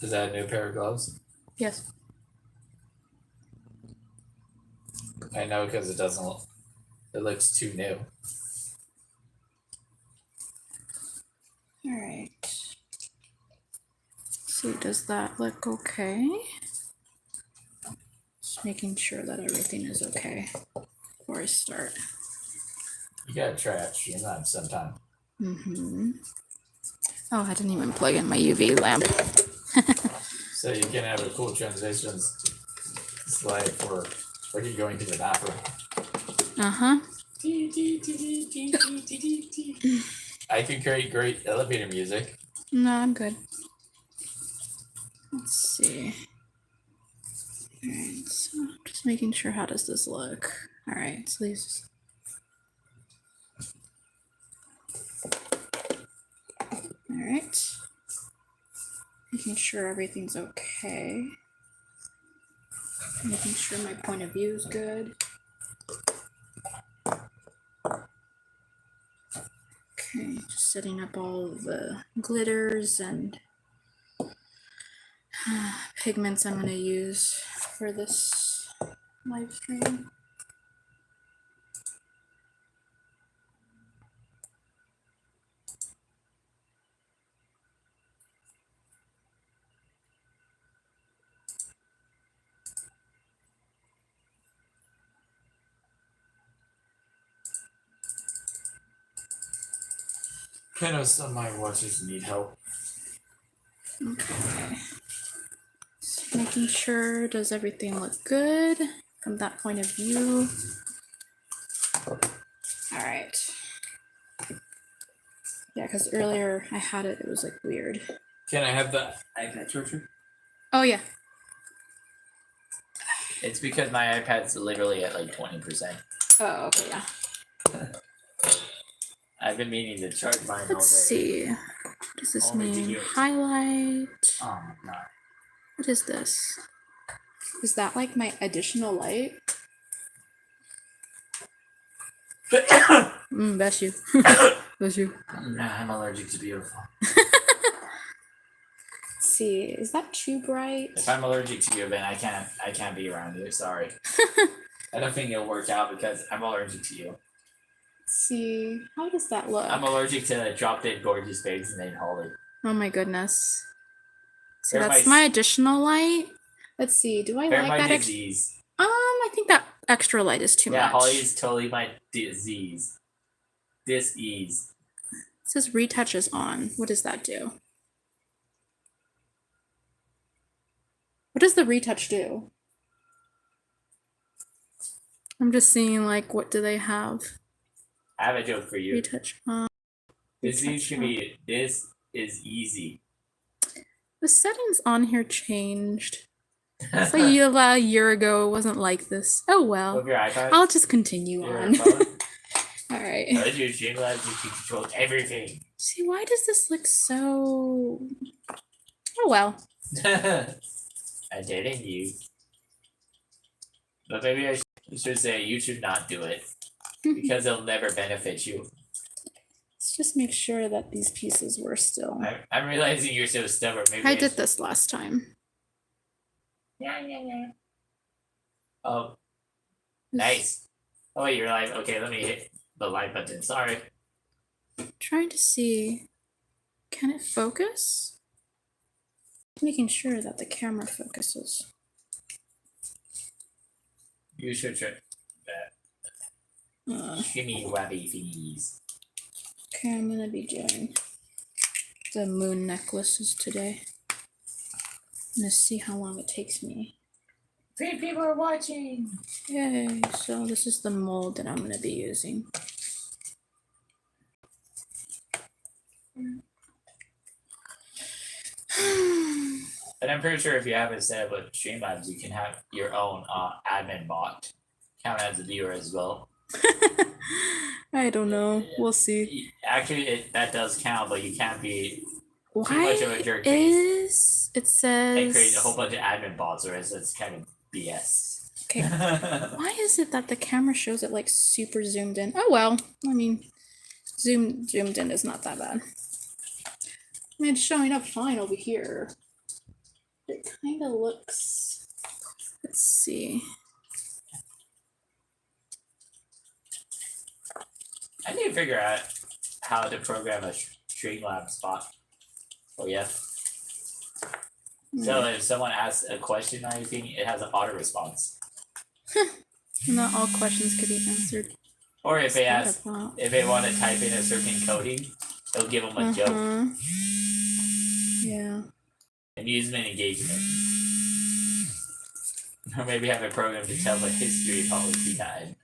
Is that a new pair of gloves? Yes. I know because it doesn't look, it looks too new. All right. See, does that look okay? Just making sure that everything is okay before I start. You gotta try out stream that sometime. Mm-hmm. Oh, I didn't even plug in my UV lamp. So you can have a cool transitions slide for you going to the bathroom. Uh-huh. I can create great elevator music. No, I'm good. Let's see. All right, so just making sure, how does this look? All right, so these. All right. Making sure everything's okay. Making sure my point of view is good. Okay, just setting up all of the glitters and pigments I'm going to use for this live stream. I know some of my watchers need help. Okay. Just making sure, does everything look good from that point of view? All right. Yeah, because earlier I had it, it was like weird. Can I have the iPad charger? Oh, yeah. It's because my iPad's literally at like 20%. Oh, okay, yeah. I've been meaning to charge mine all day. Let's see. What does this mean? Highlight. Oh, no. What is this? Is that like my additional light? Bless you. Bless you. No, I'm allergic to beautiful. Let's see, is that too bright? If I'm allergic to you, then I can't be around you. Sorry. I don't think it'll work out because I'm allergic to you. Let's see, how does that look? I'm allergic to drop-dead gorgeous babes named Holley. Oh my goodness. So that's my additional light. Let's see, do I like that? Disease. I think that extra light is too much. Yeah, Holley is totally my disease. Dis-ease. It says retouch is on. What does that do? What does the retouch do? I'm just seeing, like, what do they have? I have a joke for you. Retouch on. Disease should be, this is easy. The settings on here changed. It's like a year ago, it wasn't like this. Oh well. With your iPad? I'll just continue on. Alright. Let you streamline, you can control everything. See, why does this look so... Oh well. I didn't you. But maybe I should say you should not do it. Because it'll never benefit you. Let's just make sure that these pieces were still... I'm realizing you're so stubborn. Maybe I did this last time. Yeah. Oh. Nice. Oh wait, you're live. Okay, let me hit the live button. Sorry. Trying to see... Can it focus? Making sure that the camera focuses. You should try that. Shimmy wabby thingies. Okay, I'm gonna be doing the moon necklaces today. I'm gonna see how long it takes me. 3 people are watching! Yay! So this is the mold that I'm gonna be using. And I'm pretty sure if you have it set up with Streamlabs, you can have your own admin bot count as a viewer as well. I don't know. We'll see. Actually, that does count, but you can't be too much of a jerk face. It says... and create a whole bunch of admin bots, or it's kind of BS. Okay. Why is it that the camera shows it like super zoomed in? Oh well. I mean, zoomed in is not that bad. I mean, it's showing up fine over here. It kind of looks. Let's see. I need to figure out how to program a Streamlabs bot. Oh yeah. So if someone asks a question or anything, it has an auto response. Not all questions could be answered. Or if they ask, if they want to type in a certain coding, it'll give them a joke. Yeah. Amusement engagement. Or maybe have a program to tell the history of Holley Tea Time.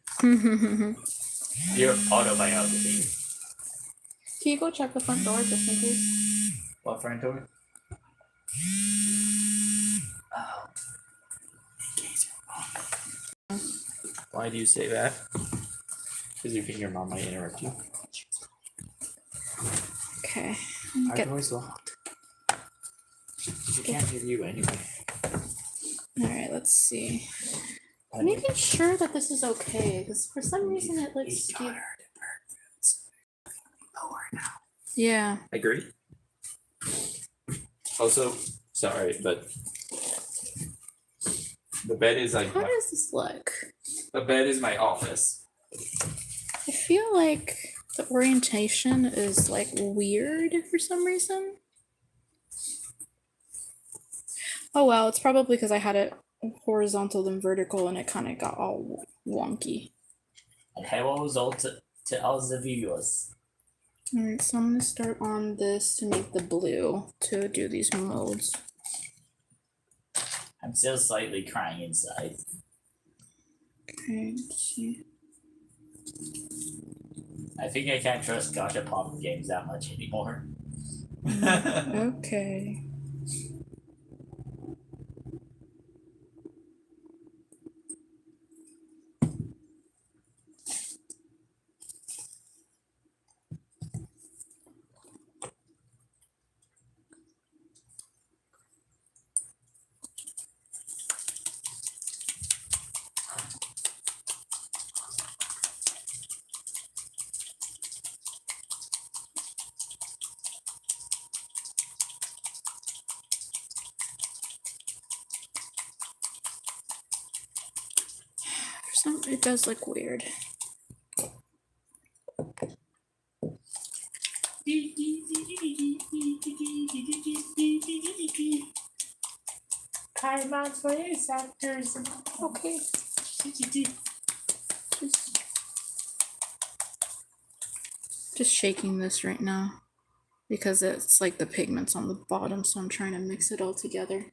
Your autobiography. Can you go check the front door just in case? What front door? Oh. In case your mom. Why do you say that? Because you think your mom might interrupt you. Okay. Our door's locked. She can't hear you anyway. Alright, let's see. I'm making sure that this is okay, because for some reason it looks skewed. Yeah. Agree. Also, sorry, but the bed is like. How does this look? The bed is my office. I feel like the orientation is like weird for some reason. Oh well, it's probably because I had it horizontal than vertical and it kind of got all wonky. And hello to all the viewers. Alright, so I'm going to start on this to make the blue to do these modes. I'm still slightly crying inside. Okay, let's see. I think I can't trust gachapon games that much anymore. Okay. It does look weird. Kaiman's voice actors. Okay. Just shaking this right now because it's like the pigments on the bottom, so I'm trying to mix it all together.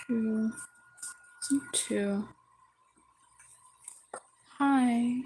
One, two. Hi.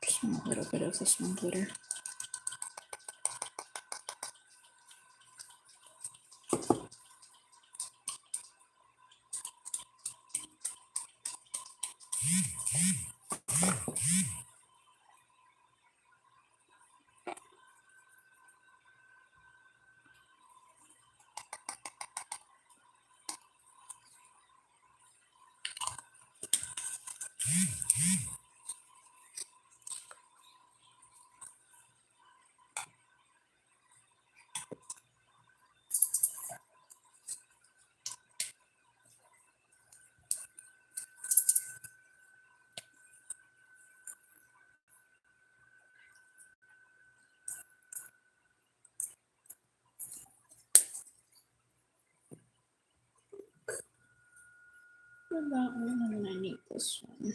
Just want a little bit of this one glitter. For that one, and then I need this one.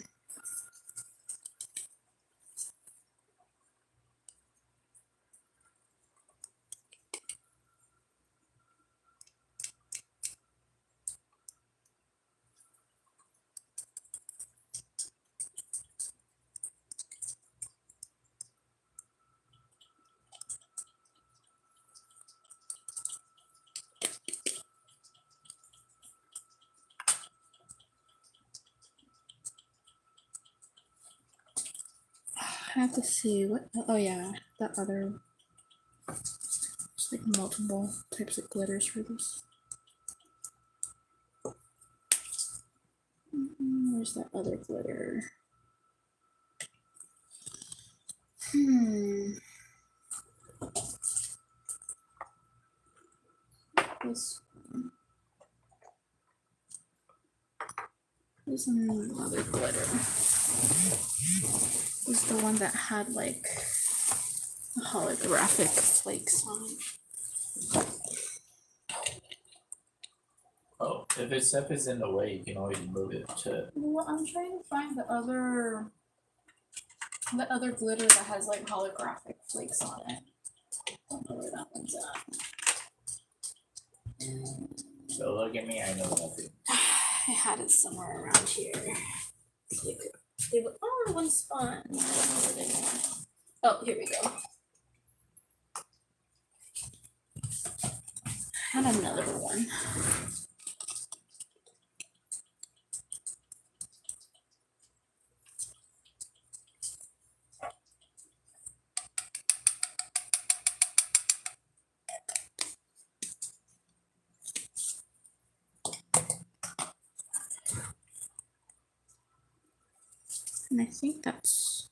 I have to see what. Oh yeah, that other. It's like multiple types of glitters for this. Where's that other glitter? This one. There's another glitter. This is the one that had like holographic flakes on it. Oh, if stuff is in the way, you can always move it to. Well, I'm trying to find the other glitter that has like holographic flakes on it. I don't know where that one's at. So look at me, I know nothing. I had it somewhere around here. They were all in one spot. I don't know where they went. Oh, here we go. I had another one. And I think that's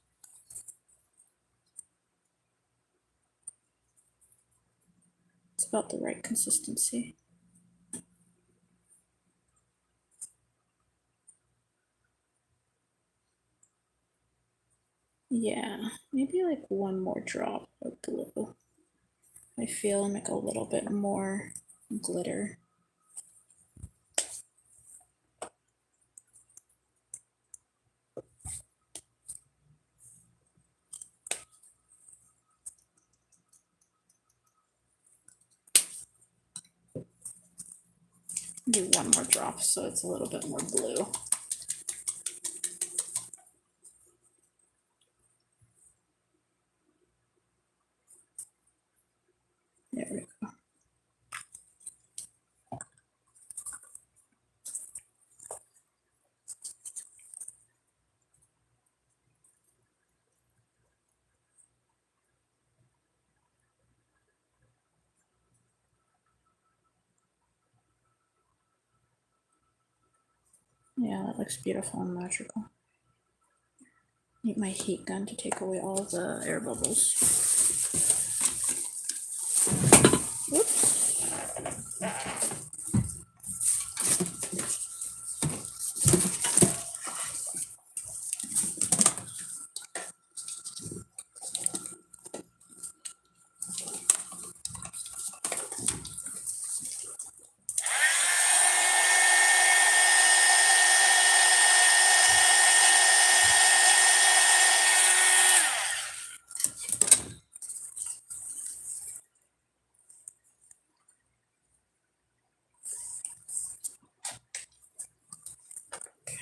it's about the right consistency. Yeah, maybe like one more drop of blue. I feel like a little bit more glitter. Do one more drop so it's a little bit more blue. There we go. Yeah, that looks beautiful and magical. Need my heat gun to take away all the air bubbles. Whoops.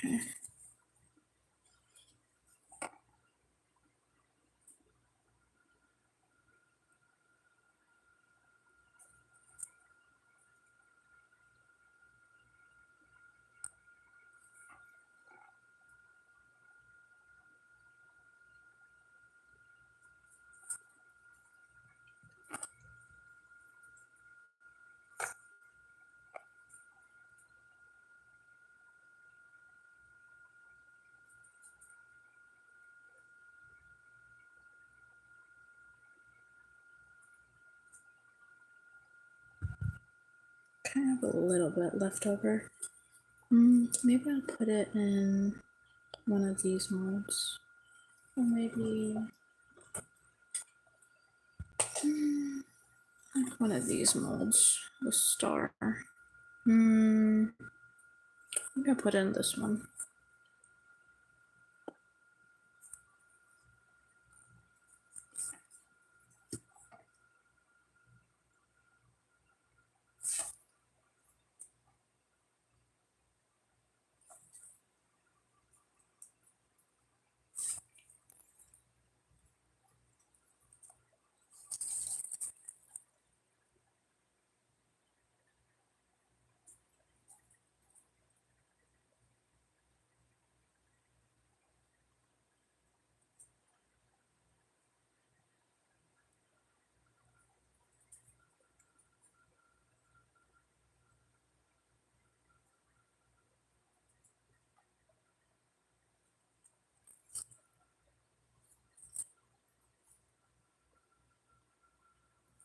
Okay. Kind of a little bit left over. Maybe I'll put it in one of these molds. Or maybe one of these molds, the star. I'm gonna put in this one.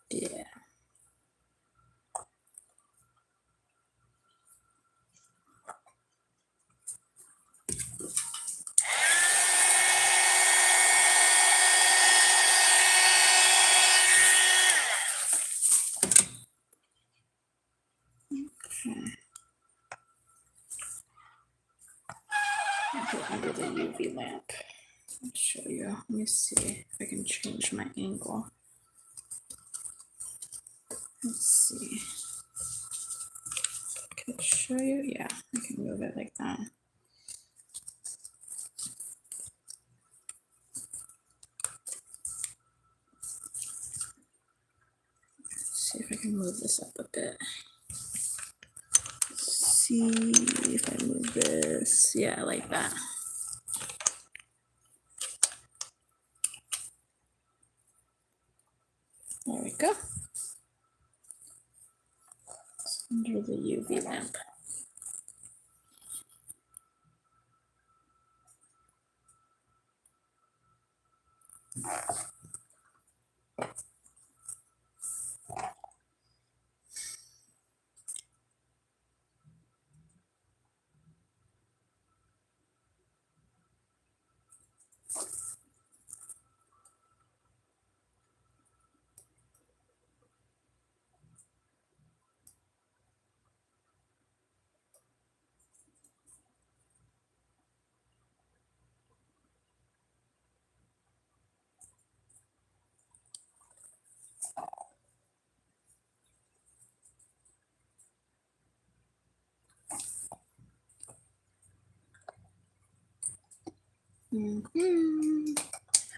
Yeah. Put under the UV lamp. I'll show you. Let me see if I can change my angle. Let's see. Can I show you? Yeah, I can move it like that. Let's see if I can move this up a bit. See if I move this. Yeah, like that. There we go. It's under the UV lamp.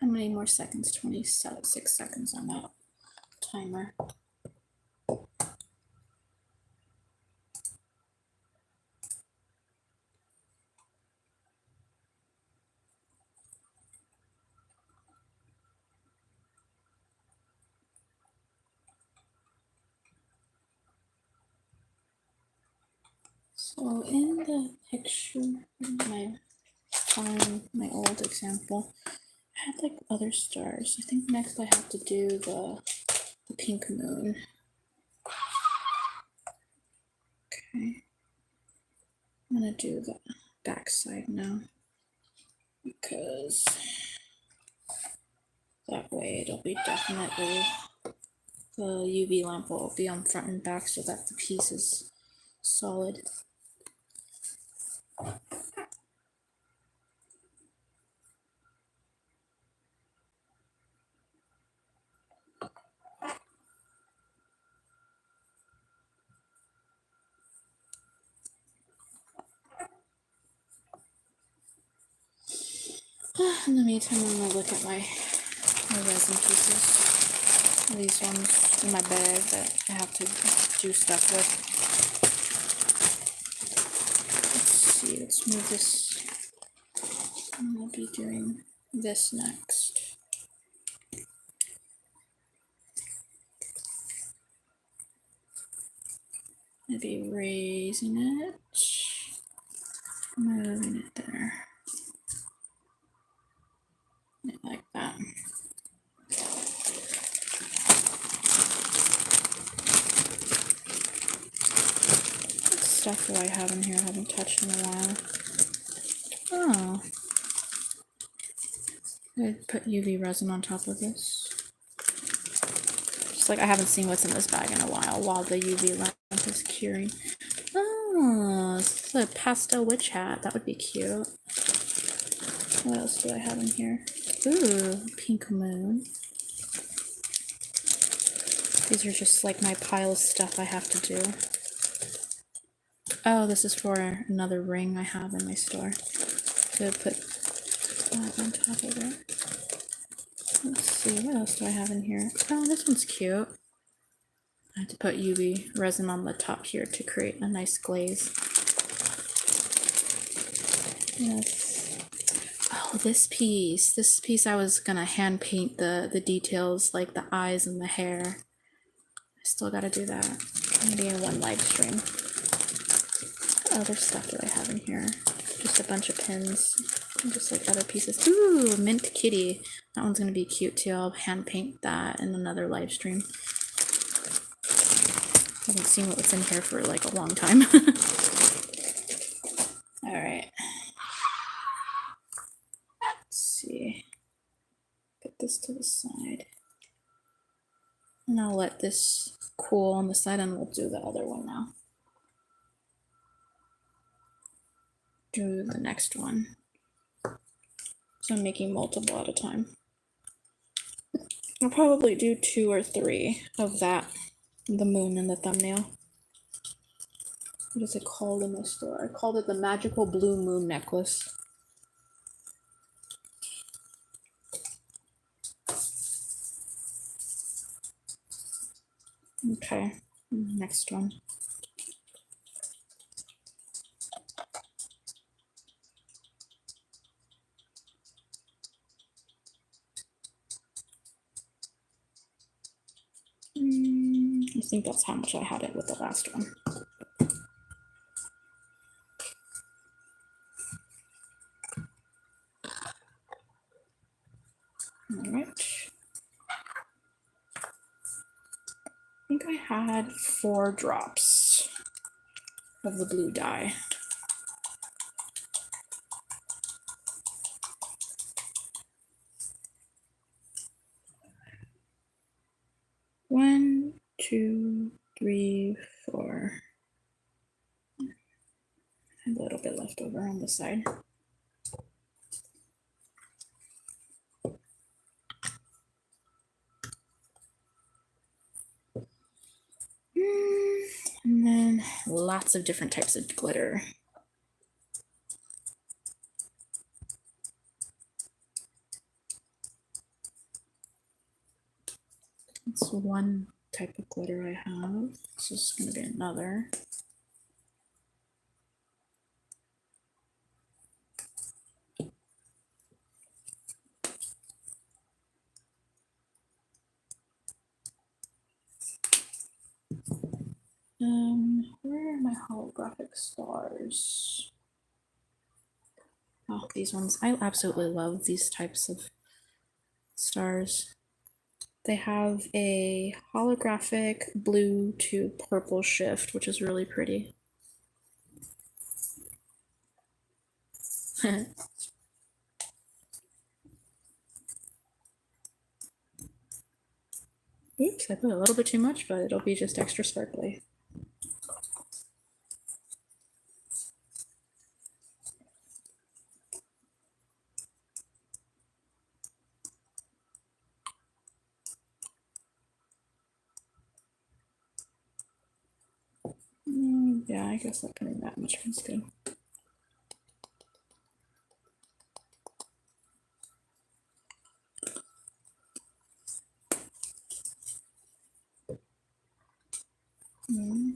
How many more seconds? 26 seconds on that timer. So in the picture, my old example, I had like other stars. I think next I have to do the pink moon. Okay. I'm gonna do the back side now because that way it'll be definitely, the UV lamp will be on front and back so that the piece is solid. In the meantime, I'm gonna look at my resin pieces. These ones in my bag that I have to do stuff with. Let's see, let's move this. I'm gonna be doing this next. Maybe raising it, moving it there. Like that. Stuff that I have in here I haven't touched in a while. Oh. I put UV resin on top of this. Just like I haven't seen what's in this bag in a while the UV lamp is curing. Oh, a pastel witch hat. That would be cute. What else do I have in here? Ooh, pink moon. These are just like my pile of stuff I have to do. Oh, this is for another ring I have in my store. So put that on top of it. Let's see, what else do I have in here? Oh, this one's cute. I have to put UV resin on the top here to create a nice glaze. Yes. Oh, this piece I was gonna hand paint the details, like the eyes and the hair. I still gotta do that. Maybe in one live stream. What other stuff do I have in here? Just a bunch of pins. And just like other pieces. Ooh, mint kitty. That one's gonna be cute too. I'll hand paint that in another live stream. I haven't seen what's in here for like a long time. All right. Let's see. Put this to the side. And I'll let this cool on the side and we'll do the other one now. Do the next one. So I'm making multiple at a time. I'll probably do 2 or 3 of that. The moon in the thumbnail. What is it called in the store? I called it the magical blue moon necklace. Okay, next one. I think that's how much I had it with the last one. All right. I think I had 4 drops of the blue dye. One, 2, 3, 4. A little bit left over on the side. And then lots of different types of glitter. That's one type of glitter I have. This is going to be another. Where are my holographic stars? Oh, these ones. I absolutely love these types of stars. They have a holographic blue to purple shift, which is really pretty. Oops, I put a little bit too much, but it'll be just extra sparkly. Yeah, I guess not putting that much is good.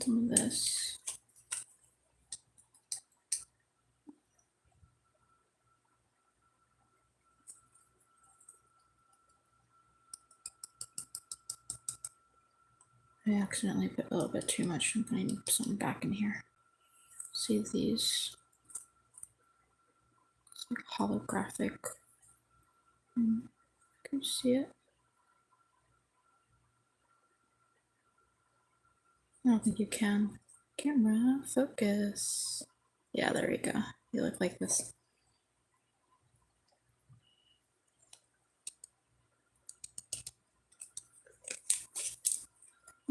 Some of this. I accidentally put a little bit too much. I'm putting some back in here. See these? It's like holographic. Can you see it? I don't think you can. Camera, focus. Yeah, there we go. You look like this.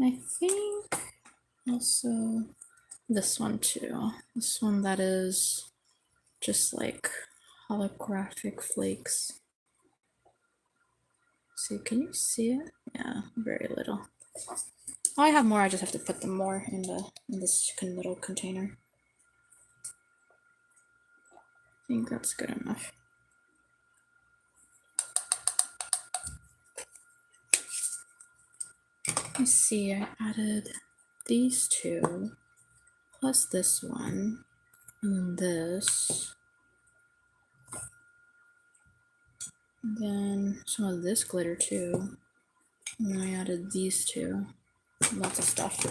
I think also this one too. This one that is just like holographic flakes. See, can you see it? Yeah, very little. Oh, I have more. I just have to put them more in this little container. I think that's good enough. Let's see. I added these two plus this one and this. And then some of this glitter too. And I added these two. Lots of stuff.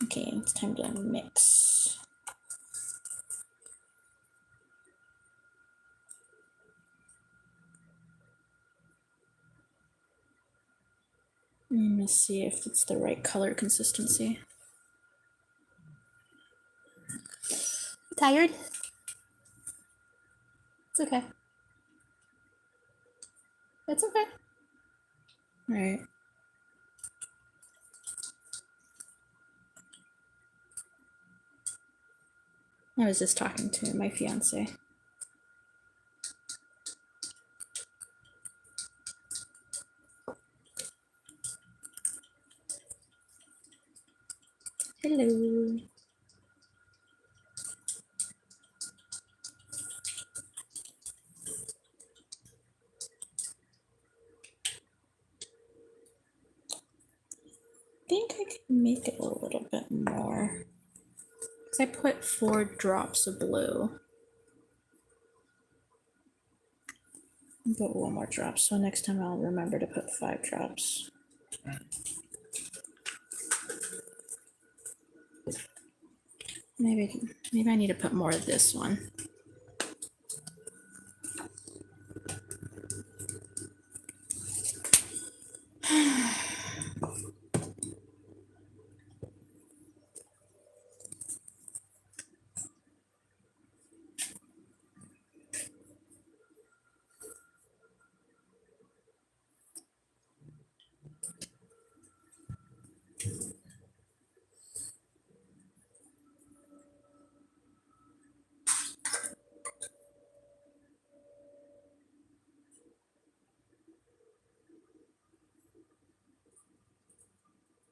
Okay, it's time to mix. Let's see if it's the right color consistency. Tired? It's okay. It's okay. All right. I was just talking to my fiance. Hello. I think I can make it a little bit more. Because I put 4 drops of blue. I'll put 1 more drop, so next time I'll remember to put 5 drops. Maybe I need to put more of this one.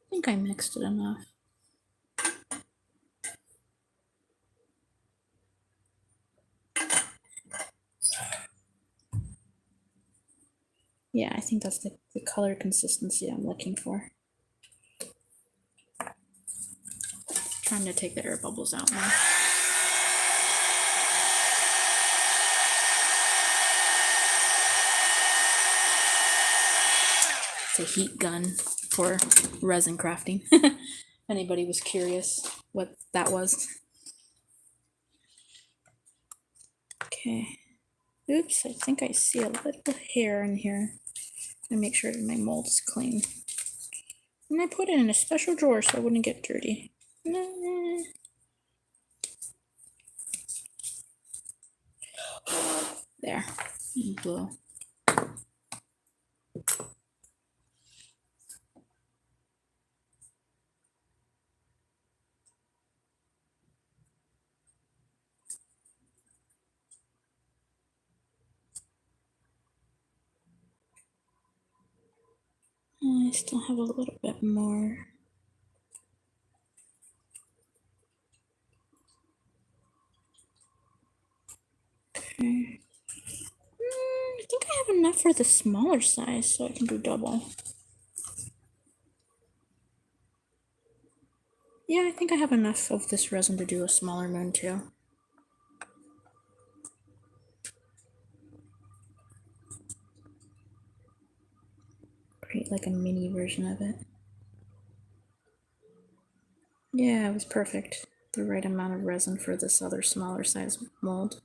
I think I mixed it enough. Yeah, I think that's the color consistency I'm looking for. Trying to take the air bubbles out now. It's a heat gun for resin crafting. Anybody was curious what that was. Okay. Oops, I think I see a little hair in here. I make sure that my mold is clean. And I put it in a special drawer so it wouldn't get dirty. There. Blue. I still have a little bit more. Okay. I think I have enough for the smaller size, so I can do double. Yeah, I think I have enough of this resin to do a smaller moon too. Create like a mini version of it. Yeah, it was perfect. The right amount of resin for this other smaller size mold.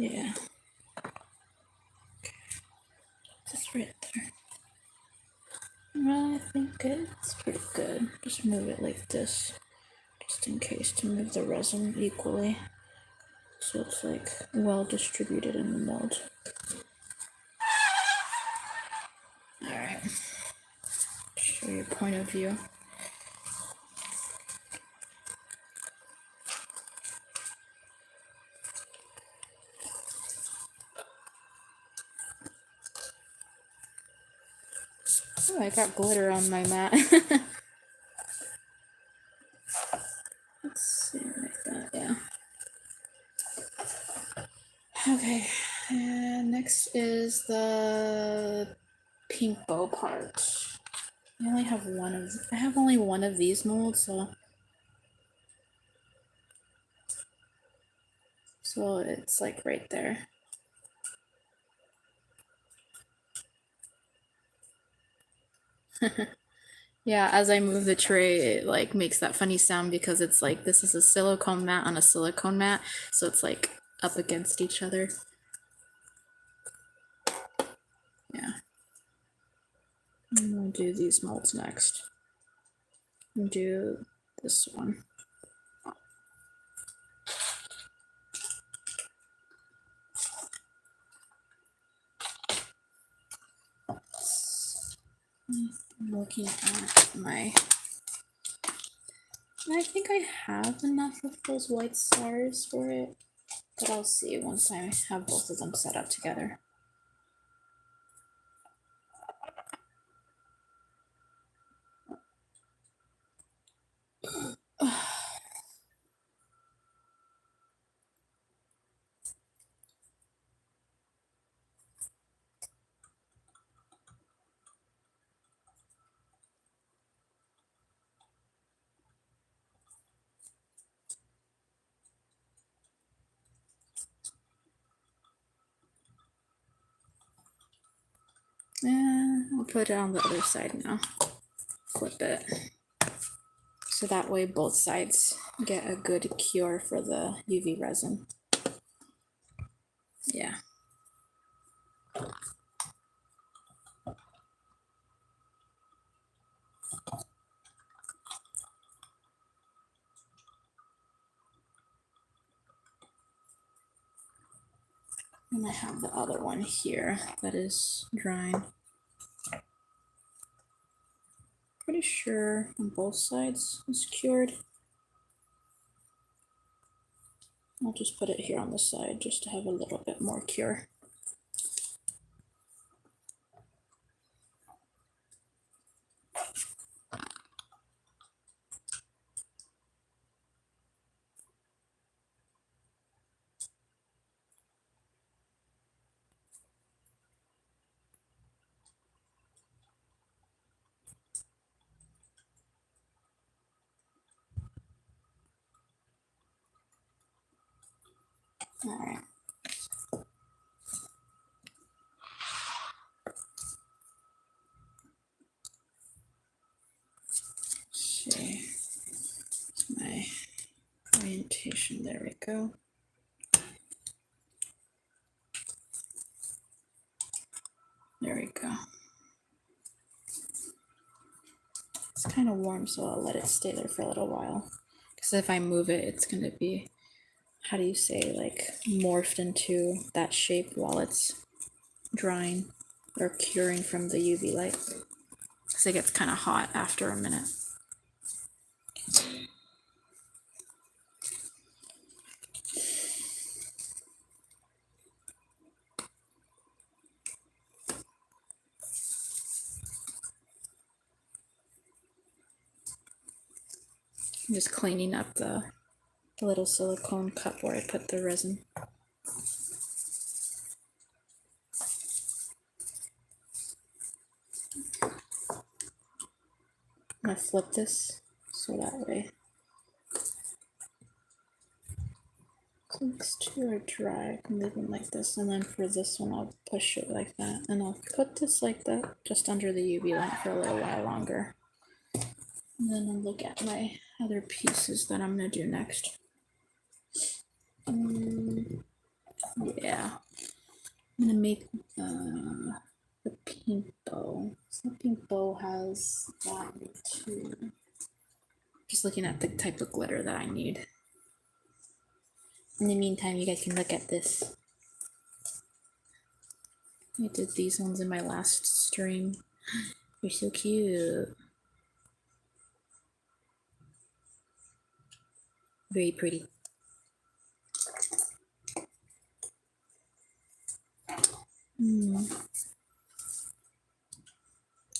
Yeah. Just right there. I think it's pretty good. Just move it like this, just in case, to move the resin equally, so it's like well distributed in the mold. Alright. Show your point of view. Oh, I got glitter on my mat. Let's see, like that, yeah. Okay, and next is the pink bow part. I only have I have only one of these molds, so it's like right there. Yeah, as I move the tray, it like makes that funny sound because it's like this is a silicone mat on a silicone mat, so it's like up against each other. Yeah. And we'll do these molds next. And do this one. I'm looking at my. I think I have enough of those white stars for it, but I'll see once I have both of them set up together. And I'll put it on the other side now. Flip it. So that way both sides get a good cure for the UV resin. Yeah. And I have the other one here that is drying. Pretty sure on both sides is cured. I'll just put it here on the side just to have a little bit more cure. All right. See, my orientation, there we go. There we go. It's kind of warm, so I'll let it stay there for a little while. Because if I move it, it's going to be, how do you say, like morphed into that shape while it's drying or curing from the UV light. Because it gets kind of hot after a minute. I'm just cleaning up the little silicone cup where I put the resin. I'm gonna flip this so that way these two are dry. I can leave them like this, and then for this one I'll push it like that, and I'll put this like that just under the UV light for a little while longer. And then I'll look at my other pieces that I'm gonna do next. Yeah. I'm gonna make the pink bow. So the pink bow has that too. Just looking at the type of glitter that I need. In the meantime, you guys can look at this. I did these ones in my last stream. They're so cute. Very pretty.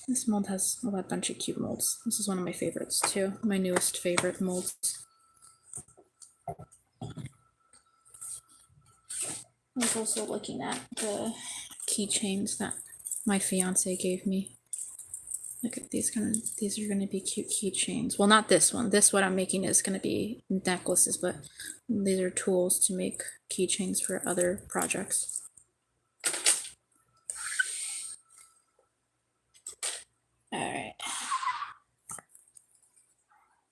This mold has a bunch of cute molds. This is one of my favorites too. My newest favorite molds. I was also looking at the keychains that my fiance gave me. Look at these these are gonna be cute keychains. Well, not this one. This what I'm making is gonna be necklaces, but these are tools to make keychains for other projects. All right.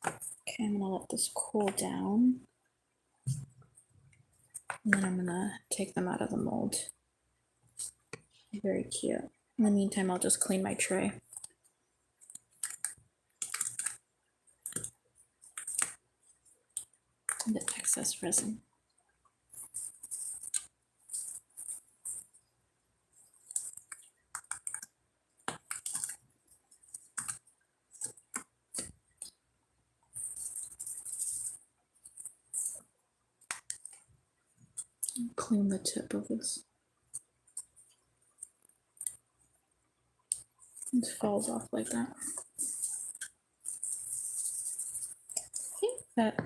Okay, I'm gonna let this cool down. And then I'm gonna take them out of the mold. Very cute. In the meantime, I'll just clean my tray. And the excess resin. Clean the tip of this. It falls off like that. I think that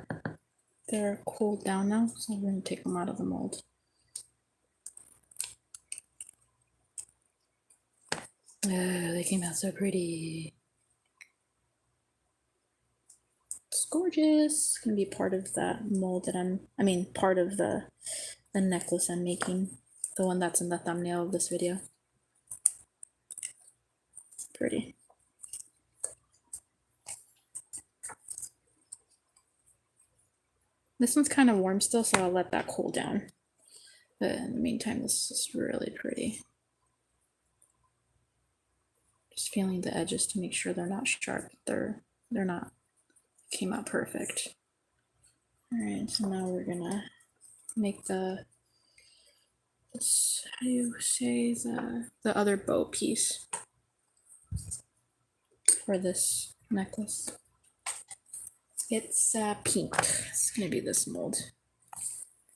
they're cooled down now, so we're going to take them out of the mold. Oh, they came out so pretty. It's gorgeous. It's going to be part of that mold that part of the necklace I'm making. The one that's in the thumbnail of this video. It's pretty. This one's kind of warm still, so I'll let that cool down. But in the meantime, this is really pretty. Just feeling the edges to make sure they're not sharp. They're not. Came out perfect. All right, so now we're gonna make how do you say the other bow piece for this necklace. It's pink. It's gonna be this mold.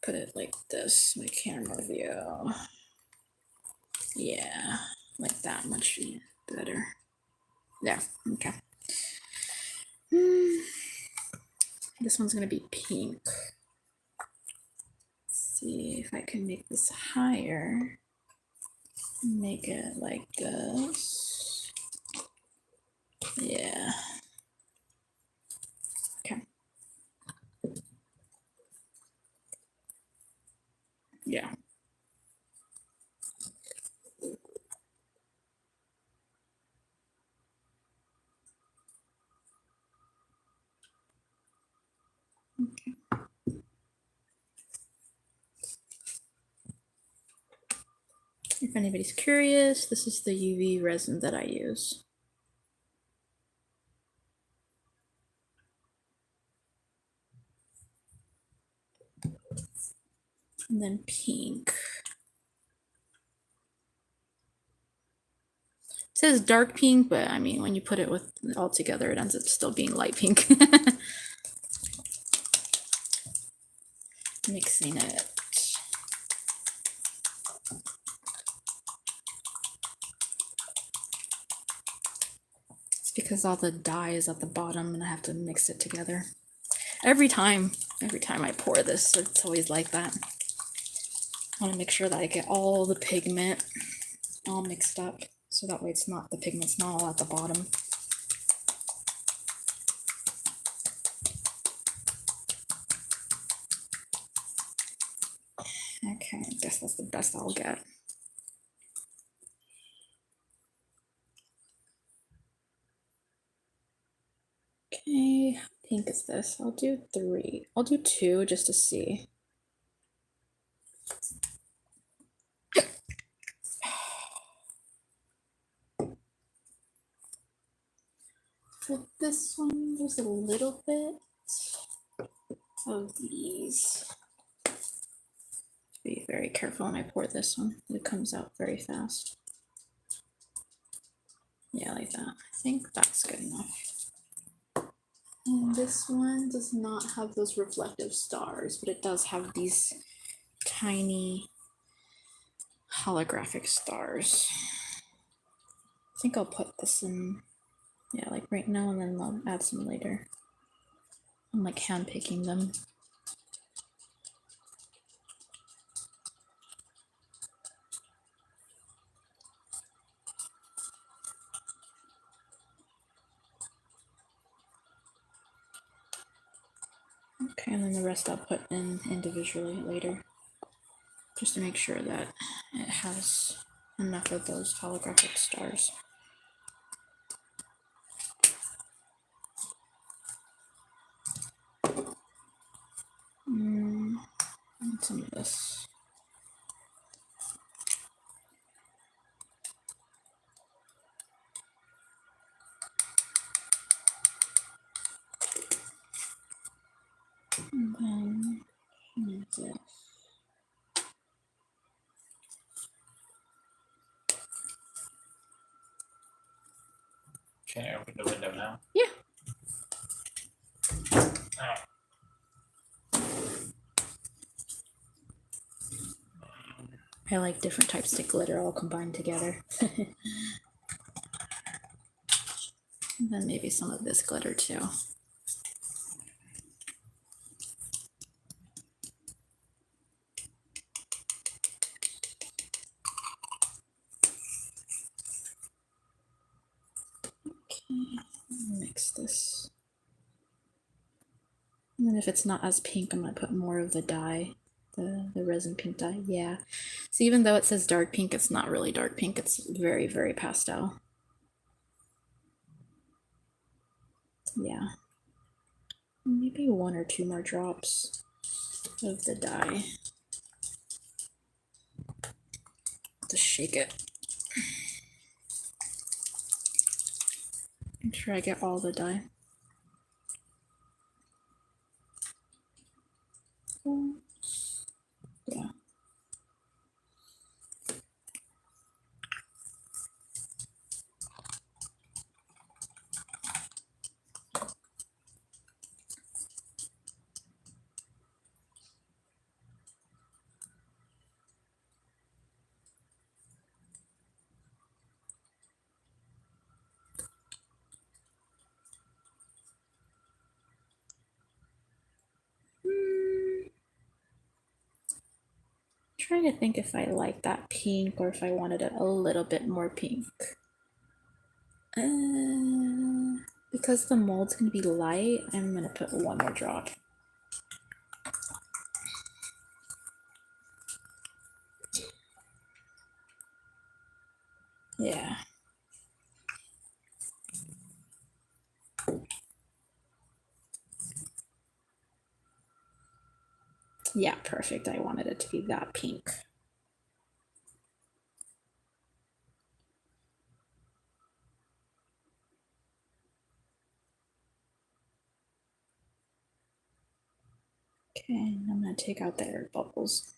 Put it like this, my camera view. Yeah, like that much better. There, okay. This one's gonna be pink. Let's see if I can make this higher. Make it like this. Yeah. Okay. Yeah. Okay. If anybody's curious, this is the UV resin that I use. And then pink. It says dark pink, but I mean, when you put it with all together, it ends up still being light pink. Mixing it. It's because all the dye is at the bottom and I have to mix it together. Every time I pour this, it's always like that. I want to make sure that I get all the pigment all mixed up, so that way the pigment's not all at the bottom. Okay, I guess that's the best I'll get. Okay, how pink is this? I'll do 3. I'll do 2 just to see. For this one, there's a little bit of these. Be very careful when I pour this one. It comes out very fast. Yeah, like that. I think that's good enough. And this one does not have those reflective stars, but it does have these tiny holographic stars. I think I'll put this in, yeah, like right now, and then I'll add some later. I'm like hand picking them. Okay, and then the rest I'll put in individually later, just to make sure that it has enough of those holographic stars. And some of this. And then this. Can I open the window now? Yeah. I like different types of glitter all combined together. And then maybe some of this glitter too. Okay, mix this. And then if it's not as pink, I'm gonna put more of the dye, the resin pink dye. Yeah. So even though it says dark pink, it's not really dark pink. It's very, very pastel. Yeah. Maybe 1 or 2 more drops of the dye. Just shake it. Make sure I get all the dye. Yeah. Trying to think if I like that pink or if I wanted it a little bit more pink. Because the mold's gonna be light, I'm gonna put 1 more drop. Yeah. Yeah, perfect. I wanted it to be that pink. Okay, I'm gonna take out the air bubbles.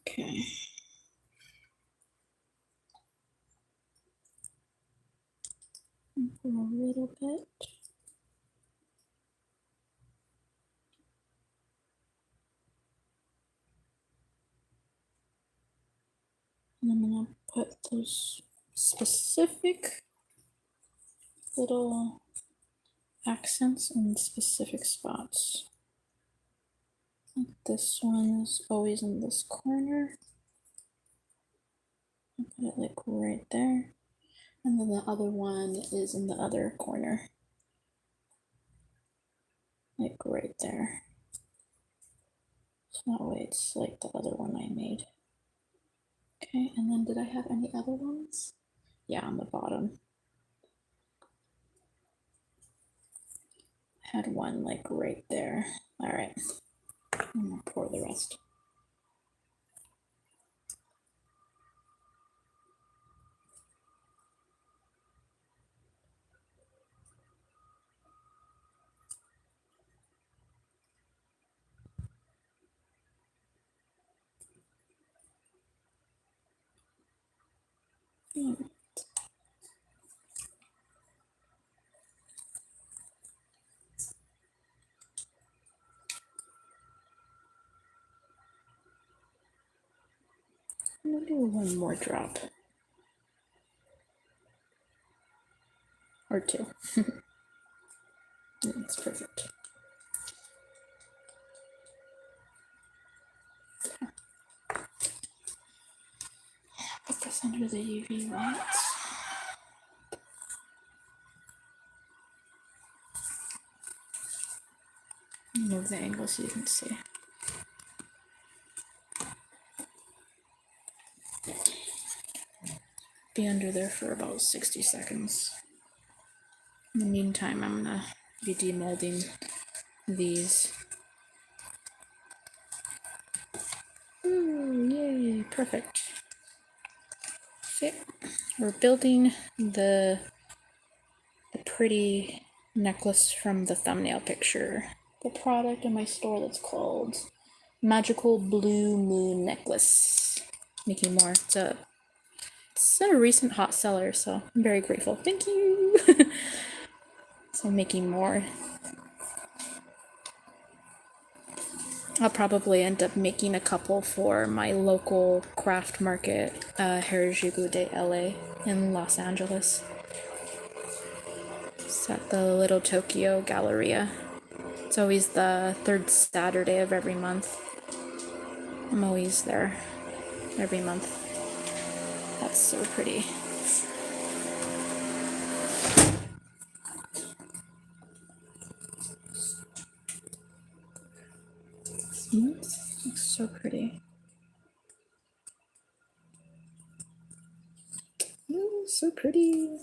Okay. A little bit. And I'm gonna put those specific little accents in specific spots. Like this one is always in this corner. I'll put it like right there. And then the other one is in the other corner. Like right there. So that way it's like the other one I made. Okay, and then did I have any other ones? Yeah, on the bottom. I had one like right there. All right, I'm gonna pour the rest. I'm gonna do one more drop. Or two. That's perfect. Put this under the UV lights. Move the angle so you can see. Be under there for about 60 seconds. In the meantime, I'm gonna be demolding these. Ooh, yay, perfect. Okay, we're building the pretty necklace from the thumbnail picture. The product in my store that's called Magical Blue Moon Necklace. Making more. It's a recent hot seller, so I'm very grateful. Thank you. So I'm making more. I'll probably end up making a couple for my local craft market, Harajuku de LA in Los Angeles. It's at the Little Tokyo Galleria. It's always the third Saturday of every month. I'm always there every month. That's so pretty. Looks so pretty. Ooh, so pretty.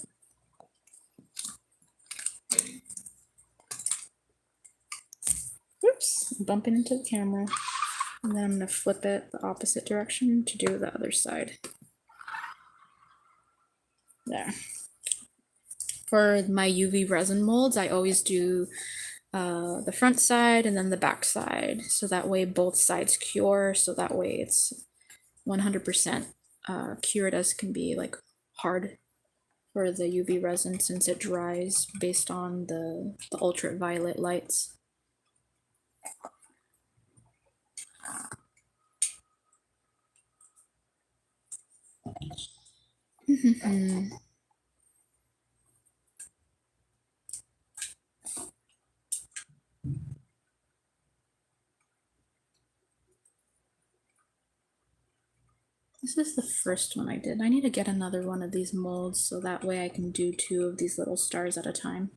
Oops, I'm bumping into the camera. And then I'm gonna flip it the opposite direction to do the other side. There. For my UV resin molds, I always do the front side and then the back side. So that way both sides cure. So that way it's 100% cured as can be, like hard for the UV resin since it dries based on the ultraviolet lights. This is the first one I did. I need to get another one of these molds so that way I can do 2 of these little stars at a time.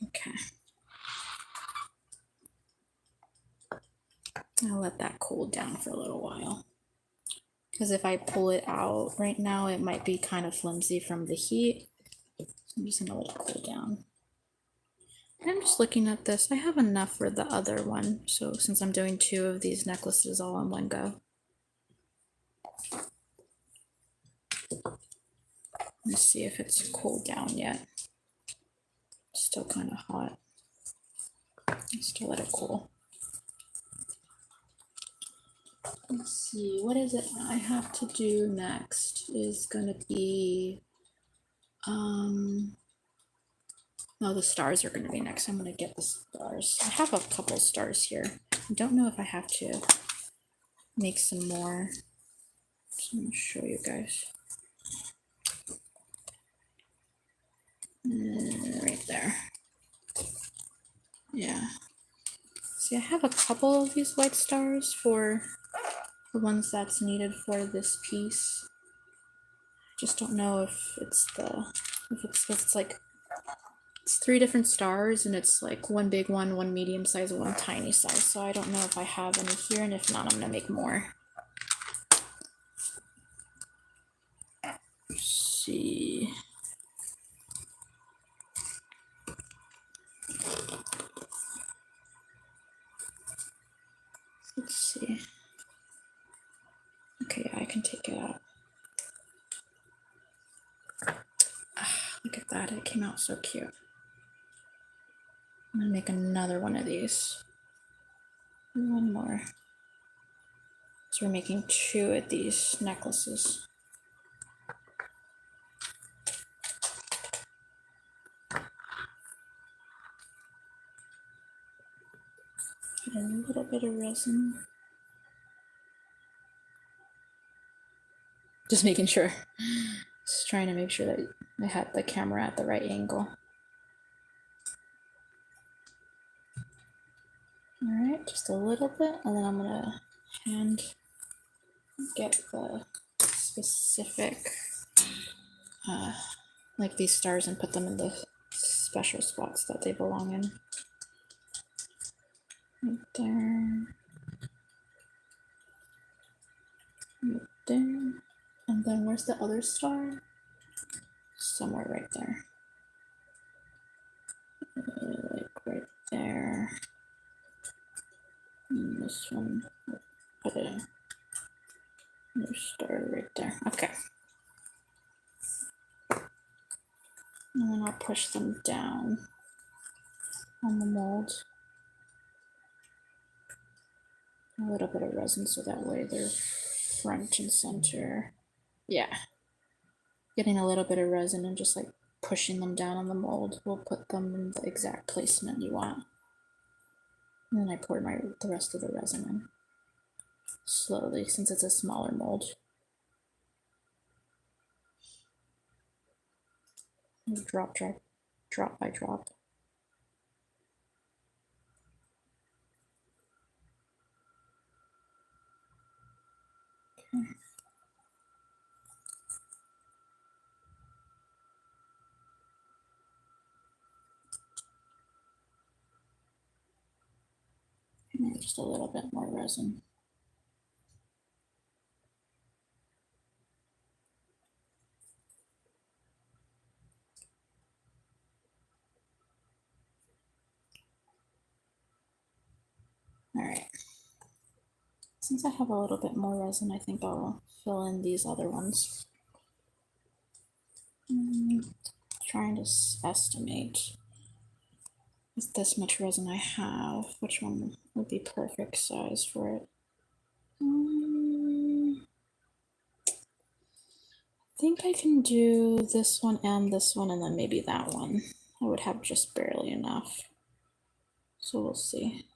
Okay. I'll let that cool down for a little while. Because if I pull it out right now, it might be kind of flimsy from the heat. So I'm just gonna let it cool down. I'm just looking at this. I have enough for the other one. So since I'm doing 2 of these necklaces all in one go. Let's see if it's cooled down yet. Still kind of hot. Still let it cool. Let's see, what is it I have to do next? Is gonna be no, the stars are gonna be next. I'm gonna get the stars. I have a couple stars here. I don't know if I have to make some more. So I'm gonna show you guys. Right there. Yeah. See, I have a couple of these white stars for the ones that's needed for this piece. Just don't know if it's like It's 3 different stars, and it's like one big one medium size, one tiny size. So I don't know if I have any here, and if not, I'm gonna make more. Let's see. Let's see. Okay, yeah, I can take it out. Look at that, it came out so cute. I'm gonna make another one of these. One more. So we're making 2 of these necklaces. Put in a little bit of resin. Just making sure. Just trying to make sure that I had the camera at the right angle. Alright, just a little bit, and then I'm gonna hand get the specific, like these stars, and put them in the special spots that they belong in. Right there. Right there. And then where's the other star? Somewhere right there. Like right there. And this one, put it in. Another star right there. Okay. And then I'll push them down on the mold. A little bit of resin so that way they're front and center. Yeah. Getting a little bit of resin and just like pushing them down on the mold will put them in the exact placement you want. And then I pour the rest of the resin in slowly since it's a smaller mold. Drop, drop, drop by drop. Okay. And just a little bit more resin. All right. Since I have a little bit more resin, I think I'll fill in these other ones. Trying to estimate with this much resin I have, which one would be perfect size for it. I think I can do this one and then maybe that one. I would have just barely enough. So we'll see.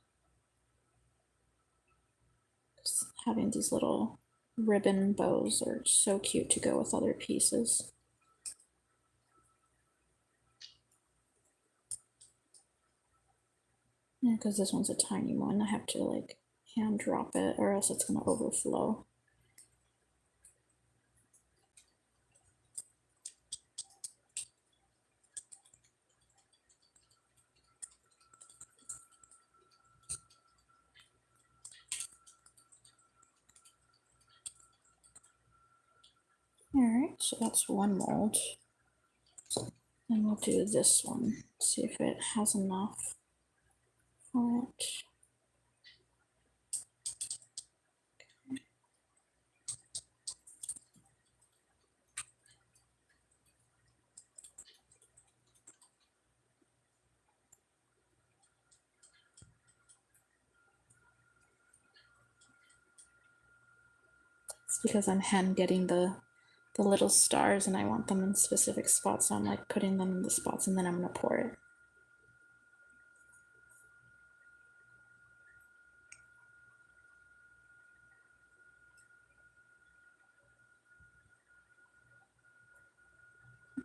Just having these little ribbon bows are so cute to go with other pieces. Yeah, because this one's a tiny one. I have to like hand drop it or else it's gonna overflow. All right, so that's one mold. And we'll do this one, see if it has enough for it. It's because I'm hand getting the little stars and I want them in specific spots, so I'm like putting them in the spots and then I'm gonna pour it.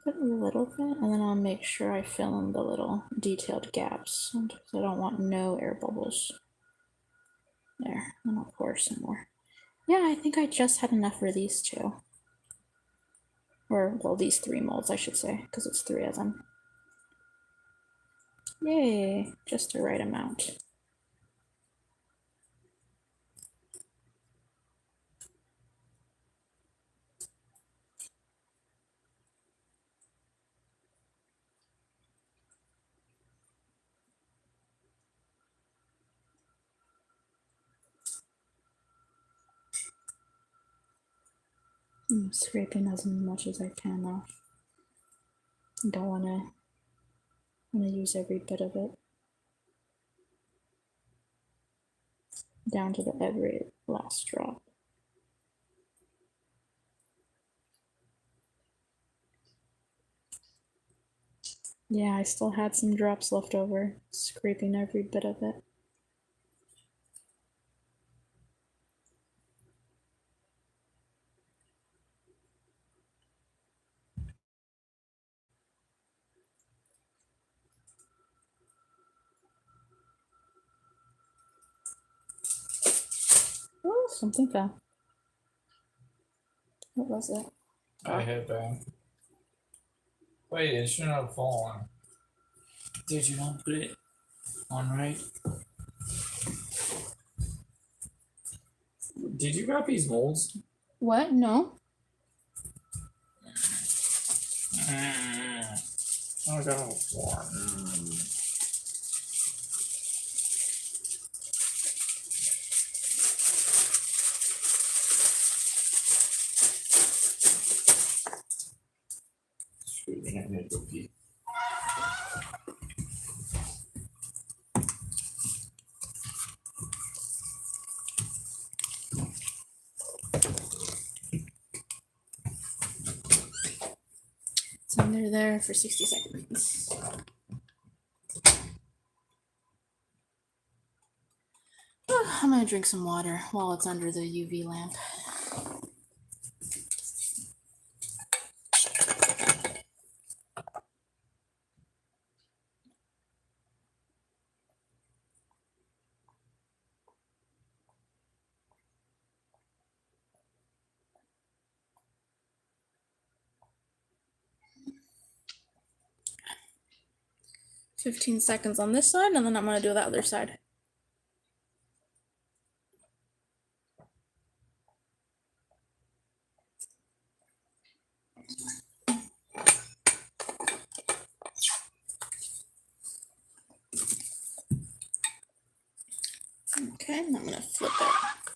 Put a little bit and then I'll make sure I fill in the little detailed gaps because I don't want no air bubbles. There, and I'll pour some more. Yeah, I think I just had enough for these 2. Or, well, these 3 molds, I should say, because it's 3 of them. Yay, just the right amount. I'm scraping as much as I can off. I don't want to use every bit of it. Down to the every last drop. Yeah, I still had some drops left over, scraping every bit of it. Oh, something fell. What was it? I hit that. Wait, it shouldn't have fallen. Did you not put it on right? Did you grab these molds? What? No. I got on the floor. Shoot, I need to go pee. It's under there for 60 seconds. I'm gonna drink some water while it's under the UV lamp. "15 seconds on this side, and then I'm gonna do the other side." Okay, and I'm gonna flip it.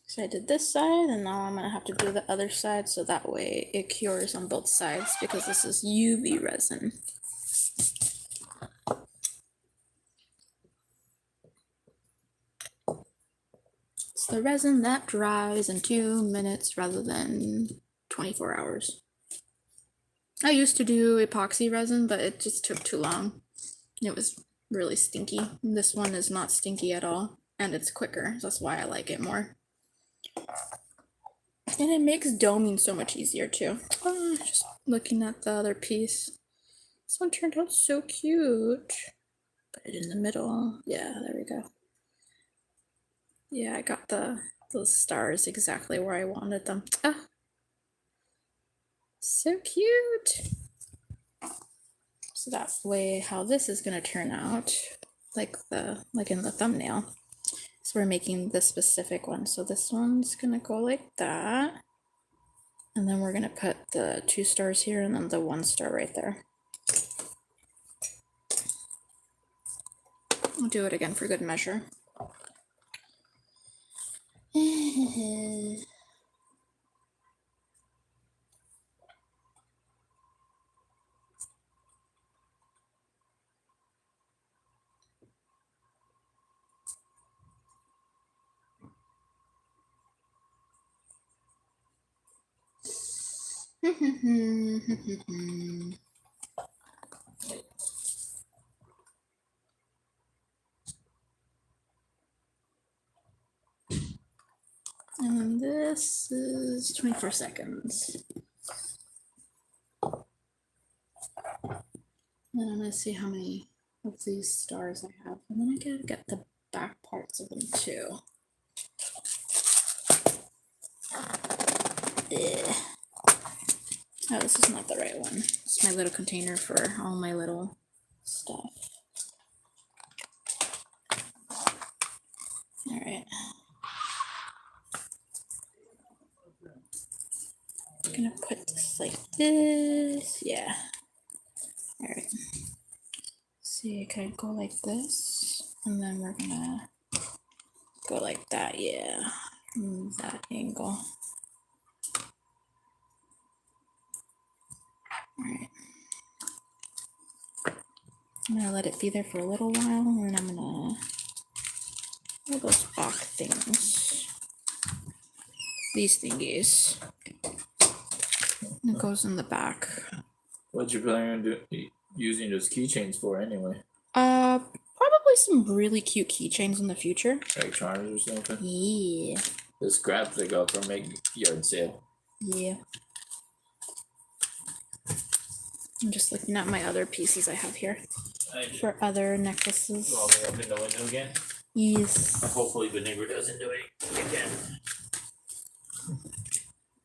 So I did this side, and now I'm gonna have to do the other side, so that way it cures on both sides, because this is UV resin. It's the resin that dries in 2 minutes rather than 24 hours. I used to do epoxy resin, but it just took too long. It was really stinky. This one is not stinky at all, and it's quicker. That's why I like it more. And it makes doming so much easier too. Just looking at the other piece. This one turned out so cute. Put it in the middle. Yeah, there we go. Yeah, I got those stars exactly where I wanted them. Ah, so cute. So that's the way how this is gonna turn out, like in the thumbnail. So we're making this specific one. So this one's gonna go like that. And then we're gonna put the 2 stars here and then the 1 star right there. I'll do it again for good measure. And this is 24 seconds. And I'm gonna see how many of these stars I have. And then I gotta get the back parts of them too. Ugh. Oh, this is not the right one. It's my little container for all my little stuff. All right. I'm gonna put this like this. Yeah. All right. See, I could go like this, and then we're gonna go like that. Yeah. From that angle. All right. I'm gonna let it be there for a little while, and then I'm gonna all those back things. These thingies. And it goes in the back. What you planning on using those keychains for anyway? Probably some really cute keychains in the future. Like charms or something? Yeah. The scraps they got from a yard sale. Yeah. I'm just looking at my other pieces I have here for other necklaces. You want me to open the window again? Yes. Hopefully the neighbor doesn't do it again.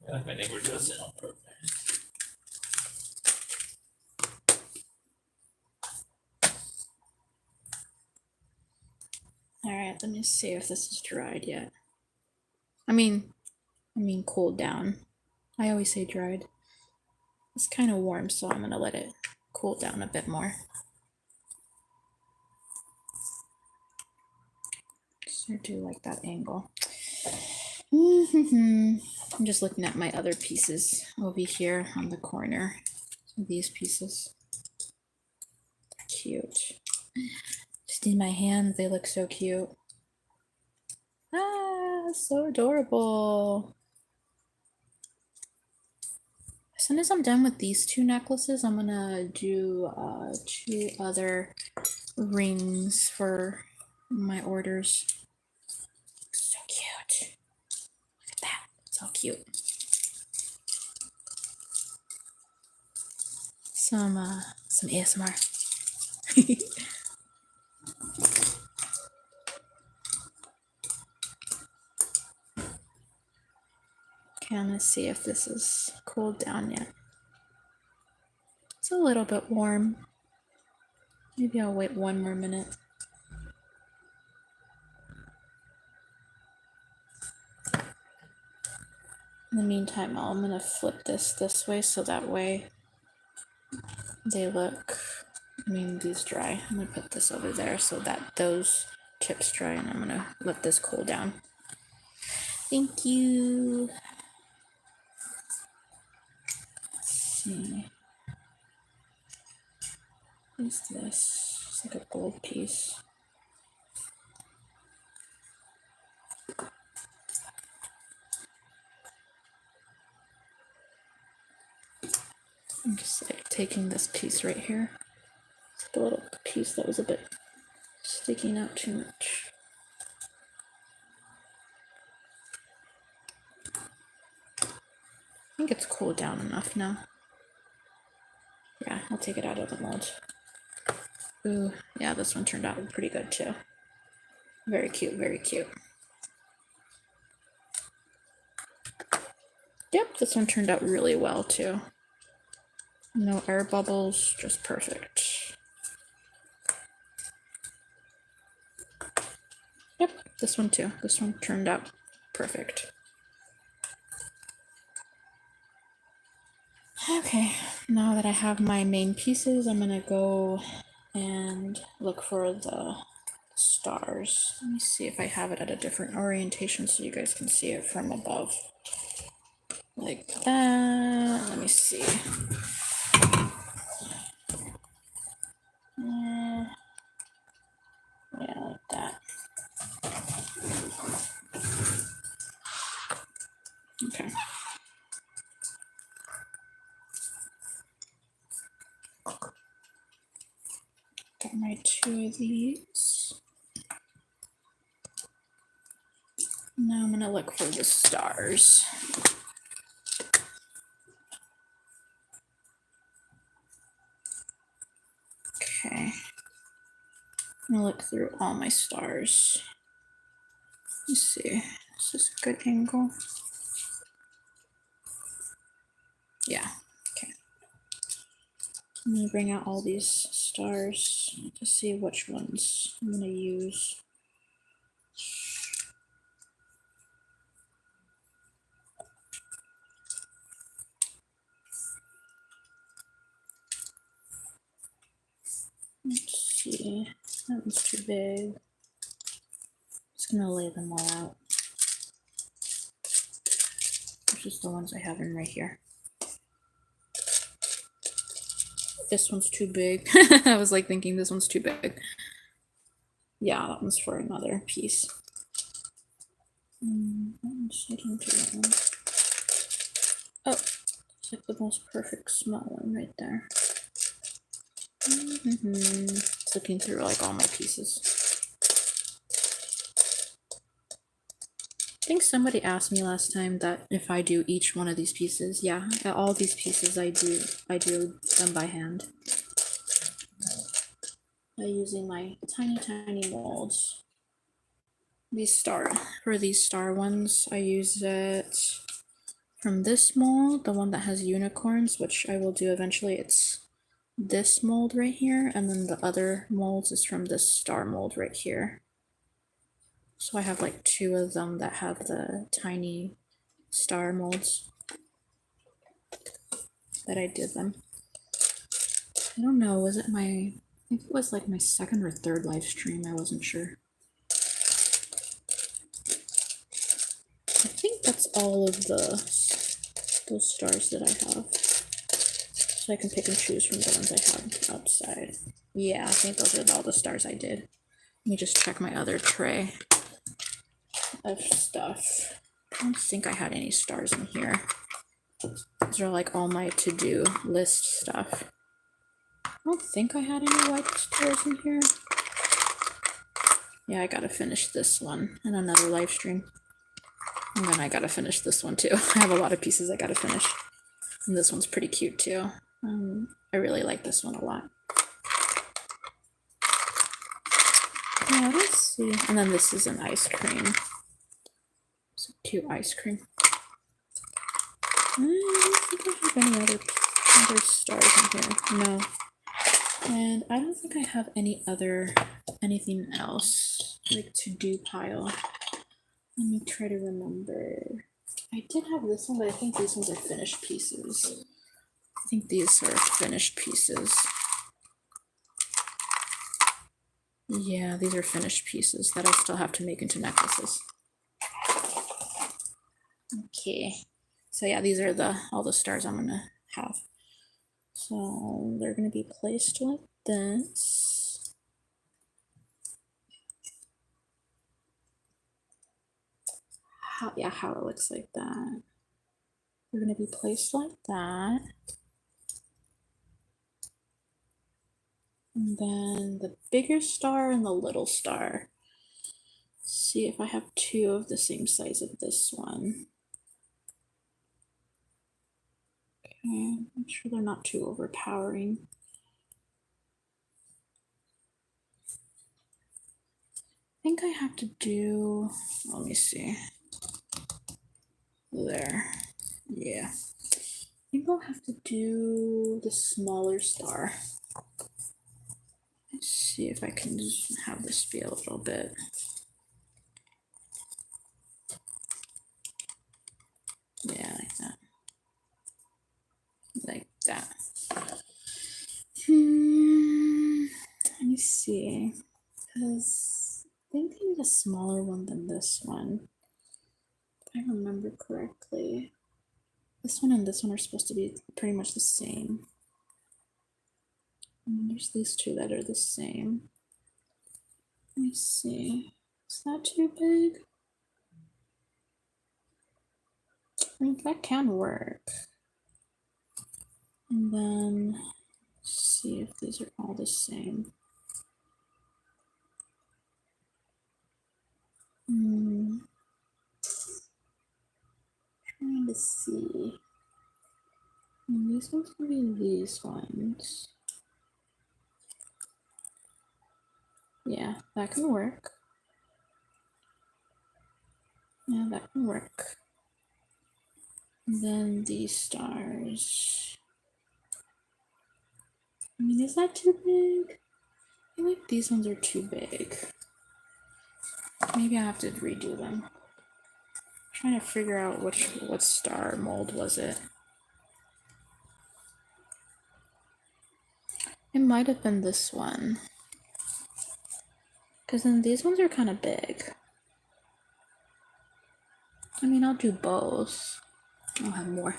Yeah, my neighbor does it on purpose. All right, let me see if this is dried yet. I mean cooled down. I always say dried. It's kind of warm, so I'm gonna let it cool down a bit more. So do like that angle. I'm just looking at my other pieces over here on the corner. These pieces. They're cute. Just in my hands, they look so cute. Ah, so adorable. As soon as I'm done with these two necklaces, I'm gonna do 2 other rings for my orders. So cute. Look at that. So cute. Some ASMR. Okay, I'm gonna see if this is cooled down yet. It's a little bit warm. Maybe I'll wait 1 more minute. In the meantime, I'm gonna flip this way so that way they look, these dry. I'm gonna put this over there so that those tips dry, and I'm gonna let this cool down. Thank you. Let's see. What is this? It's like a gold piece. I'm just like taking this piece right here. The little piece that was a bit sticking out too much. I think it's cooled down enough now. Yeah, I'll take it out of the mold. Ooh, yeah, this one turned out pretty good too. Very cute, very cute. Yep, this one turned out really well too. No air bubbles, just perfect. Yep, this one too. This one turned out perfect. Okay, now that I have my main pieces, I'm gonna go and look for the stars. Let me see if I have it at a different orientation so you guys can see it from above. Like that. Let me see. Yeah, like that. Okay. Got my 2 of these. Now I'm gonna look for the stars. Okay. I'm gonna look through all my stars. Let's see. Is this a good angle? Yeah. Okay. I'm gonna bring out all these stars to see which ones I'm gonna use. see. That one's too big. Just gonna lay them all out. Just the ones I have in right here. This one's too big. I was like thinking this one's too big. Yeah, that one's for another piece. That one's, I don't do that one. Oh, it's like the most perfect small one right there. It's looking through like all my pieces. I think somebody asked me last time that if I do each one of these pieces. Yeah, all these pieces I do them by hand. By using my tiny molds. These star ones, I use it from this mold, the one that has unicorns, which I will do eventually. It's this mold right here, and then the other molds is from this star mold right here. So I have like 2 of them that have the tiny star molds that I did them. I don't know, was it I think it was like my 2nd or 3rd live stream, I wasn't sure. I think that's all of those stars that I have. So I can pick and choose from the ones I have outside. Yeah, I think those are all the stars I did. Let me just check my other tray of stuff. I don't think I had any stars in here. These are like all my to-do list stuff. I don't think I had any white stars in here. Yeah, I gotta finish this one in another live stream. And then I gotta finish this one too. I have a lot of pieces I gotta finish. And this one's pretty cute too. I really like this one a lot. Yeah, let's see. And then this is an ice cream. So cute ice cream. I don't think I have any other stars in here. No. And I don't think I have anything else like to-do pile. Let me try to remember. I did have this one, but I think these ones are finished pieces. I think these are finished pieces. Yeah, these are finished pieces that I still have to make into necklaces. Okay. So yeah, these are all the stars I'm gonna have. So they're gonna be placed like this. How it looks like that. They're gonna be placed like that. And then the bigger star and the little star. Let's see if I have 2 of the same size of this one. Okay, make sure they're not too overpowering. I think I have to do, let me see. There. Yeah. I think I'll have to do the smaller star. Let's see if I can just have this be a little bit. Yeah, like that. Like that. Let me see. Because I think I need a smaller one than this one. If I remember correctly. This one and this one are supposed to be pretty much the same. And there's these 2 that are the same. Let me see. Is that too big? I mean, that can work. And then see if these are all the same. Trying to see. And these ones can be these ones. Yeah, that can work. Yeah, that can work. And then these stars. I mean, is that too big? I feel like these ones are too big. Maybe I have to redo them. I'm trying to figure out what star mold was it. It might have been this one. Because then these ones are kind of big. I mean, I'll do both. I'll have more.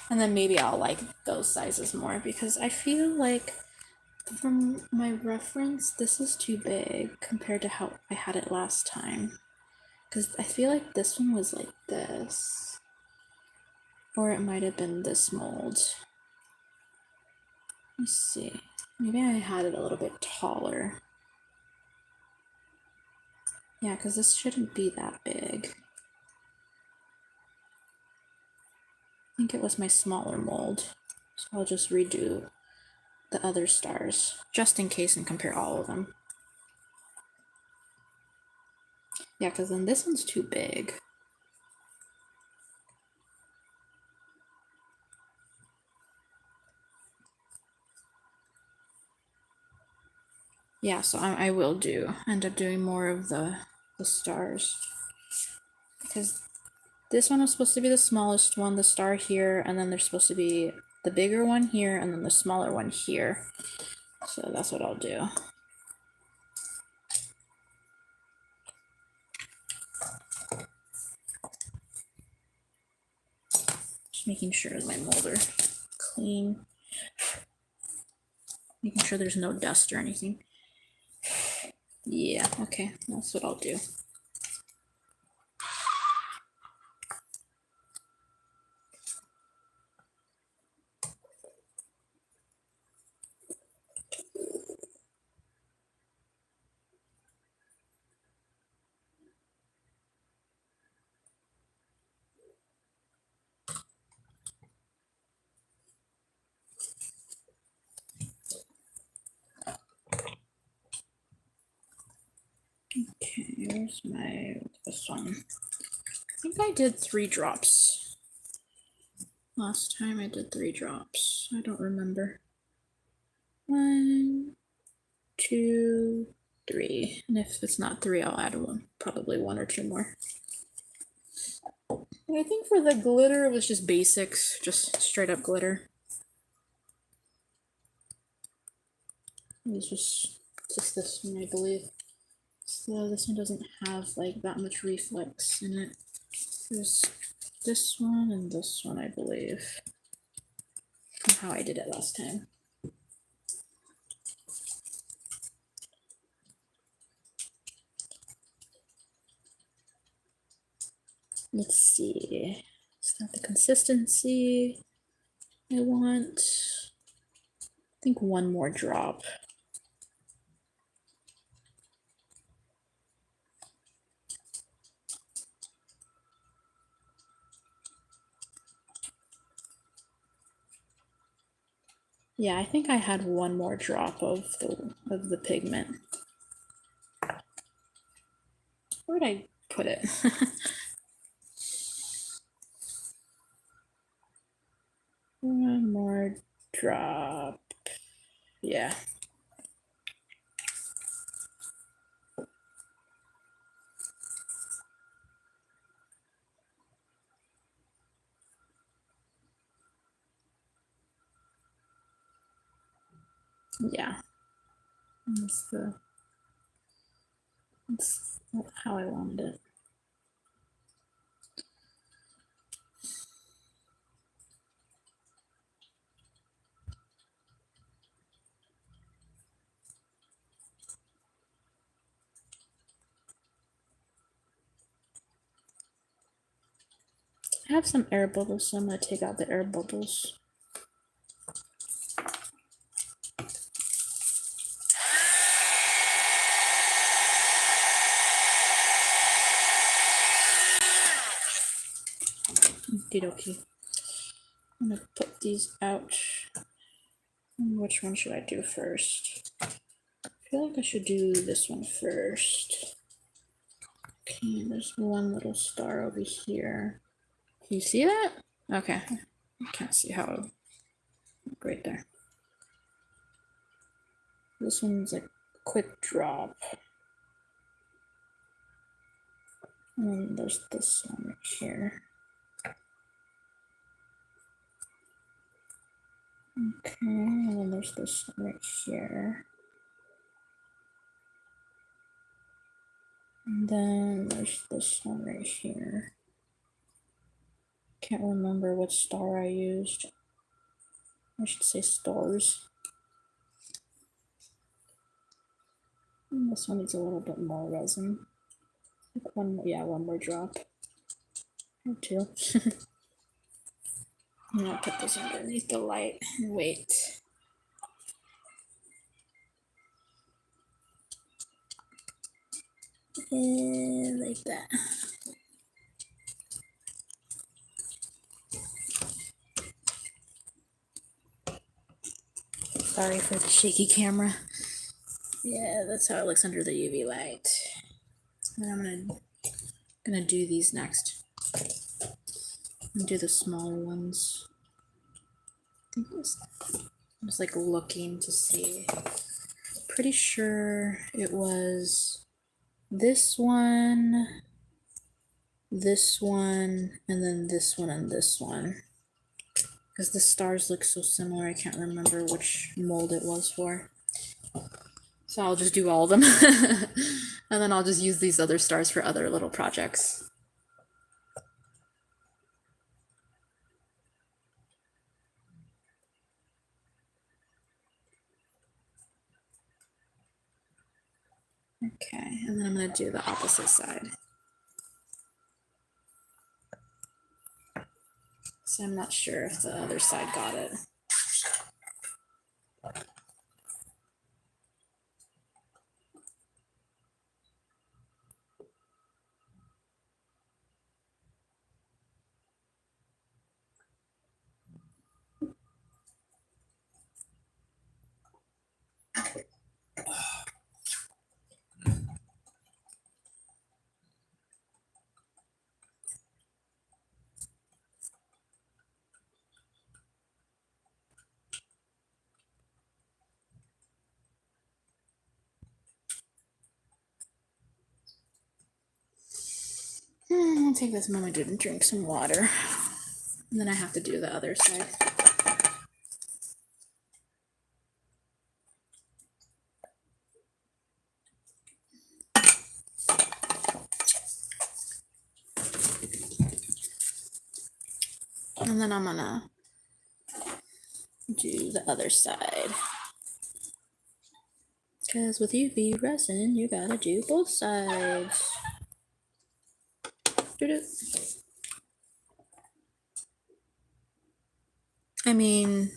And then maybe I'll like those sizes more because I feel like from my reference, this is too big compared to how I had it last time. Because I feel like this one was like this. Or it might have been this mold. Let's see. Maybe I had it a little bit taller. Yeah, because this shouldn't be that big. I think it was my smaller mold. So I'll just redo the other stars, just in case, and compare all of them. Yeah, because then this one's too big. Yeah, so I will end up doing more of the stars. Because this one was supposed to be the smallest one, the star here, and then there's supposed to be the bigger one here, and then the smaller one here. So that's what I'll do. Just making sure my molds are clean. Making sure there's no dust or anything. Yeah, okay, that's what I'll do. Okay, where's this one? I think I did 3 drops. Last time I did 3 drops. I don't remember. 1, 2, 3. And if it's not 3, I'll add one. Probably 1 or 2 more. And I think for the glitter, it was just basics, just straight up glitter. It was just this one, I believe. So this one doesn't have like that much reflex in it. There's this one and this one, I believe. From how I did it last time. Let's see. It's not the consistency I want. I think 1 more drop. Yeah, I think I had 1 more drop of the pigment. Where did I put it? 1 more drop. Yeah. Yeah. That's how I wanted it. I have some air bubbles, so I'm going to take out the air bubbles. Okie dokie. I'm going to put these out. Which one should I do first? I feel like I should do this one first. Okay, there's 1 little star over here. Can you see that? Okay. I can't see how. Right there. This one's like a quick drop. And then there's this one right here. Okay, and then there's this one right here. And then there's this one right here. Can't remember which star I used. I should say stars. And this one needs a little bit more resin. Like one more drop. Or two. I'm gonna put this underneath the light and wait. And like that. Sorry for the shaky camera. Yeah, that's how it looks under the UV light. And I'm gonna do these next. And do the smaller ones. I was like looking to see. Pretty sure it was this one, and then this one and this one. Because the stars look so similar, I can't remember which mold it was for. So I'll just do all of them. And then I'll just use these other stars for other little projects. Okay, and then I'm going to do the opposite side. So I'm not sure if the other side got it. I'll take this moment to drink some water. And then I have to do the other side. And then I'm gonna do the other side. Because with UV resin, you gotta do both sides. I mean,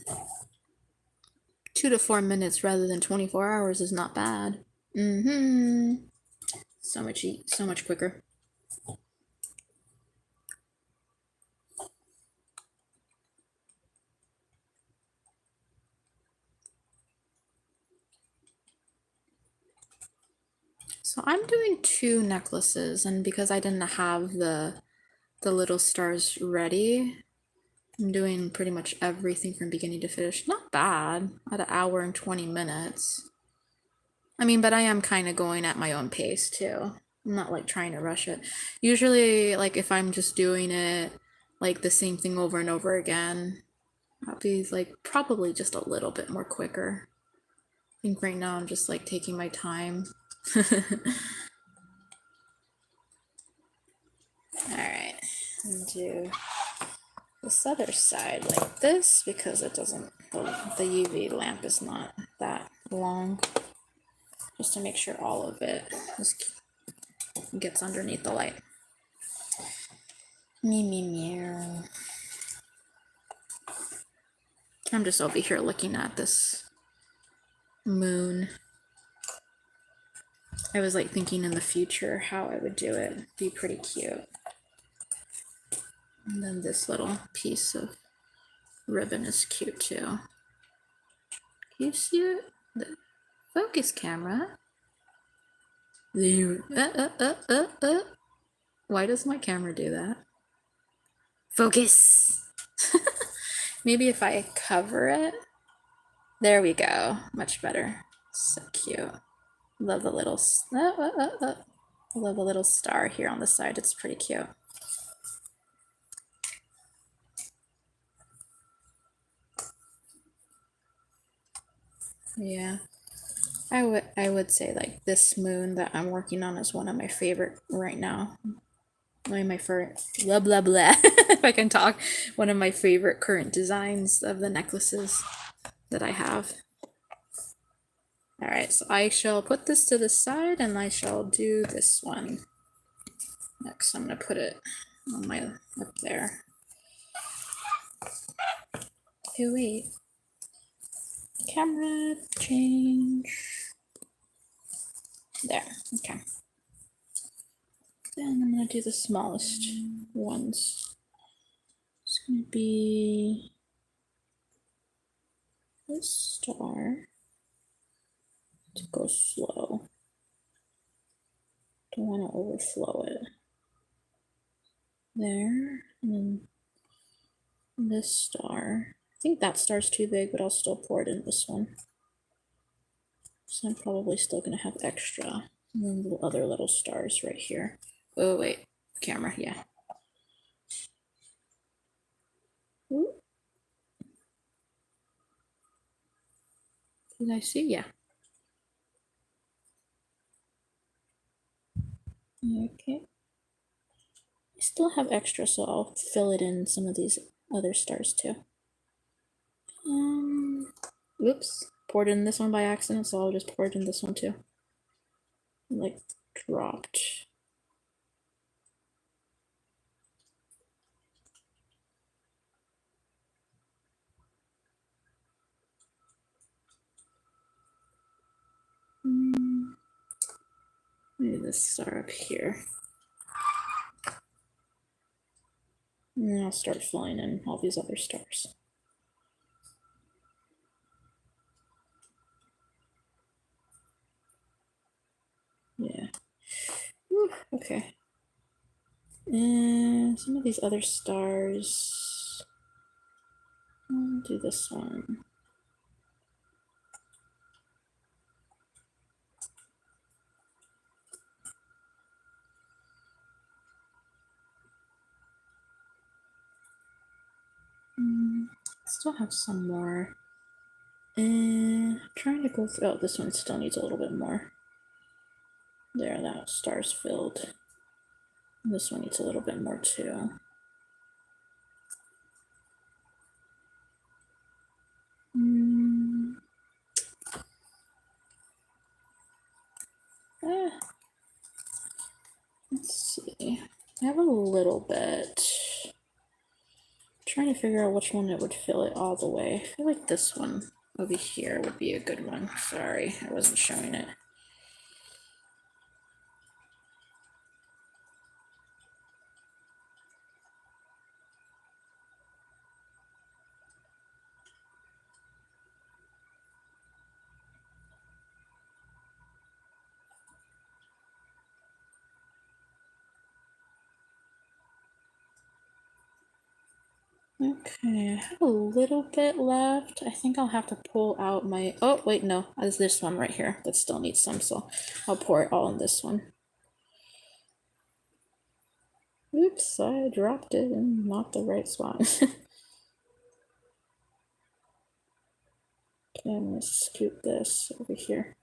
2 to 4 minutes rather than 24 hours is not bad. So much quicker. So I'm doing 2 necklaces, and because I didn't have the little stars ready, I'm doing pretty much everything from beginning to finish. Not bad at 1 hour and 20 minutes. I mean, but I am kind of going at my own pace too. I'm not like trying to rush it. Usually, like if I'm just doing it like the same thing over and over again, I'll be like probably just a little bit more quicker. I think right now I'm just like taking my time. Alright, and do this other side like this because it doesn't, the UV lamp is not that long. Just to make sure all of it just gets underneath the light. Meow. I'm just over here looking at this moon. I was like thinking in the future how I would do it. It'd be pretty cute. And then this little piece of ribbon is cute too. Can you see it? The focus camera. Why does my camera do that? Focus! Maybe if I cover it. There we go. Much better. So cute. Love the little love the little star here on the side. It's pretty cute. Yeah. I would say like this moon that I'm working on is one of my favorite right now. One of my favorite blah blah blah if I can talk. One of my favorite current designs of the necklaces that I have. Alright, so I shall put this to the side and I shall do this one. Next I'm gonna put it on my up there. Okay, wait. Camera change. There, okay. Then I'm gonna do the smallest ones. It's gonna be this star to go slow. Don't want to overflow it. There, and then this star. I think that star's too big, but I'll still pour it in this one. So I'm probably still gonna have extra. And then the other little stars right here. Oh wait, camera, yeah. Ooh. Did I see? Yeah. Okay. I still have extra, so I'll fill it in some of these other stars too. Oops, poured in this one by accident, so I'll just pour it in this one too. Like dropped. Maybe this star up here. And then I'll start filling in all these other stars. Yeah. Whew, okay. And some of these other stars. I'll do this one. Still have some more. And I'm trying to go through. Oh, this one still needs a little bit more. There, that star's filled. This one needs a little bit more too. Let's see. I have a little bit. I'm trying to figure out which one it would fill it all the way. I feel like this one over here would be a good one. Sorry, I wasn't showing it. Okay, I have a little bit left. I think I'll have to pull out my, oh wait, no, there's this one right here that still needs some, so I'll pour it all in this one. Oops, I dropped it in not the right spot. Okay, I'm gonna scoop this over here.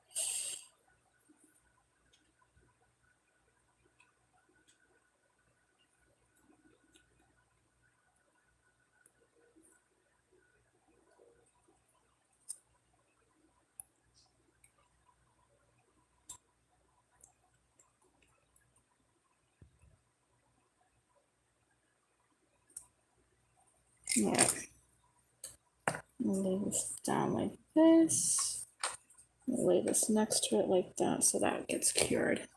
Alright. Lay this down like this. Lay this next to it like that so that gets cured.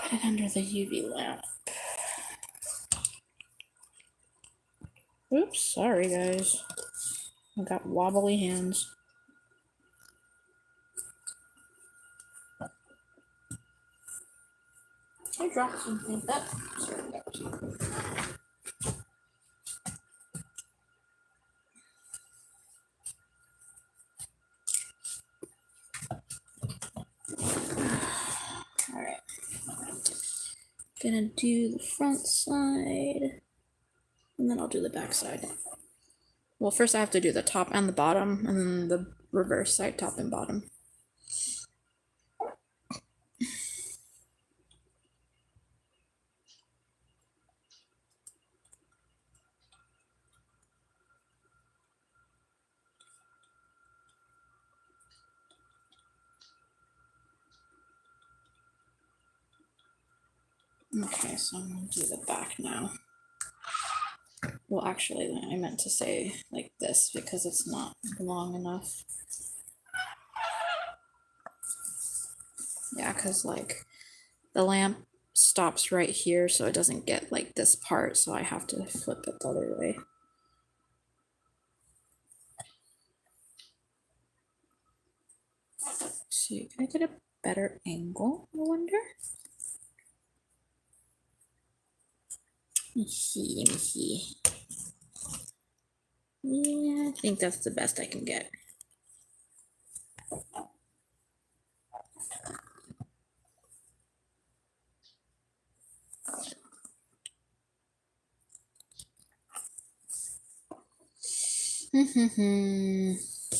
Put it under the UV lamp. Oops, sorry guys. I got wobbly hands. I dropped something. Oh, sorry. Alright. Gonna do the front side. And then I'll do the back side. Well, first I have to do the top and the bottom, and then the reverse side, top and bottom. Okay, so I'm gonna do the back now. Well, actually, I meant to say like this because it's not long enough. Yeah, because like the lamp stops right here, so it doesn't get like this part, so I have to flip it the other way. See, can I get a better angle, I wonder? Let me see. Yeah, I think that's the best I can get.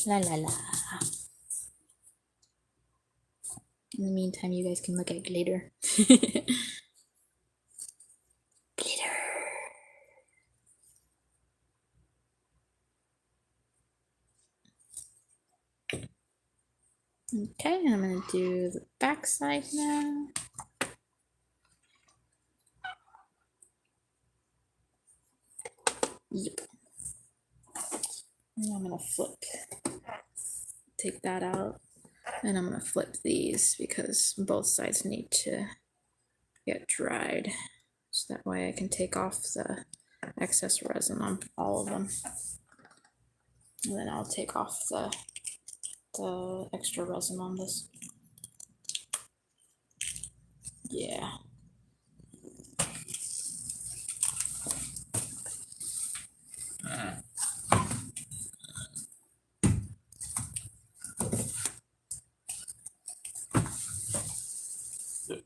La la la. In the meantime, you guys can look at glitter. Glitter. Okay, and I'm gonna do the back side now. Yep. And I'm gonna flip. Take that out. And I'm gonna flip these because both sides need to get dried. So that way I can take off the excess resin on all of them. And then I'll take off the extra resin on this. Yeah.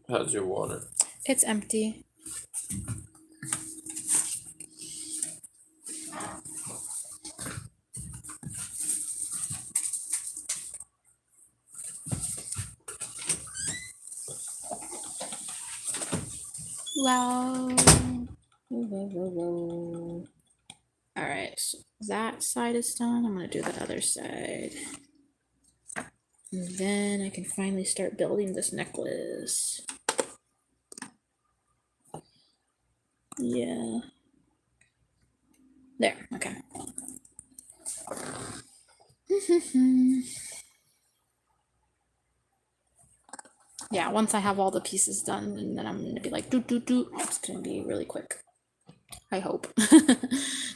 How's your water? It's empty. Wow. All right, so that side is done. I'm gonna do the other side. And then I can finally start building this necklace. Yeah. There, okay. Yeah, once I have all the pieces done, and then I'm gonna be like, doot, doot, doot. It's gonna be really quick. I hope.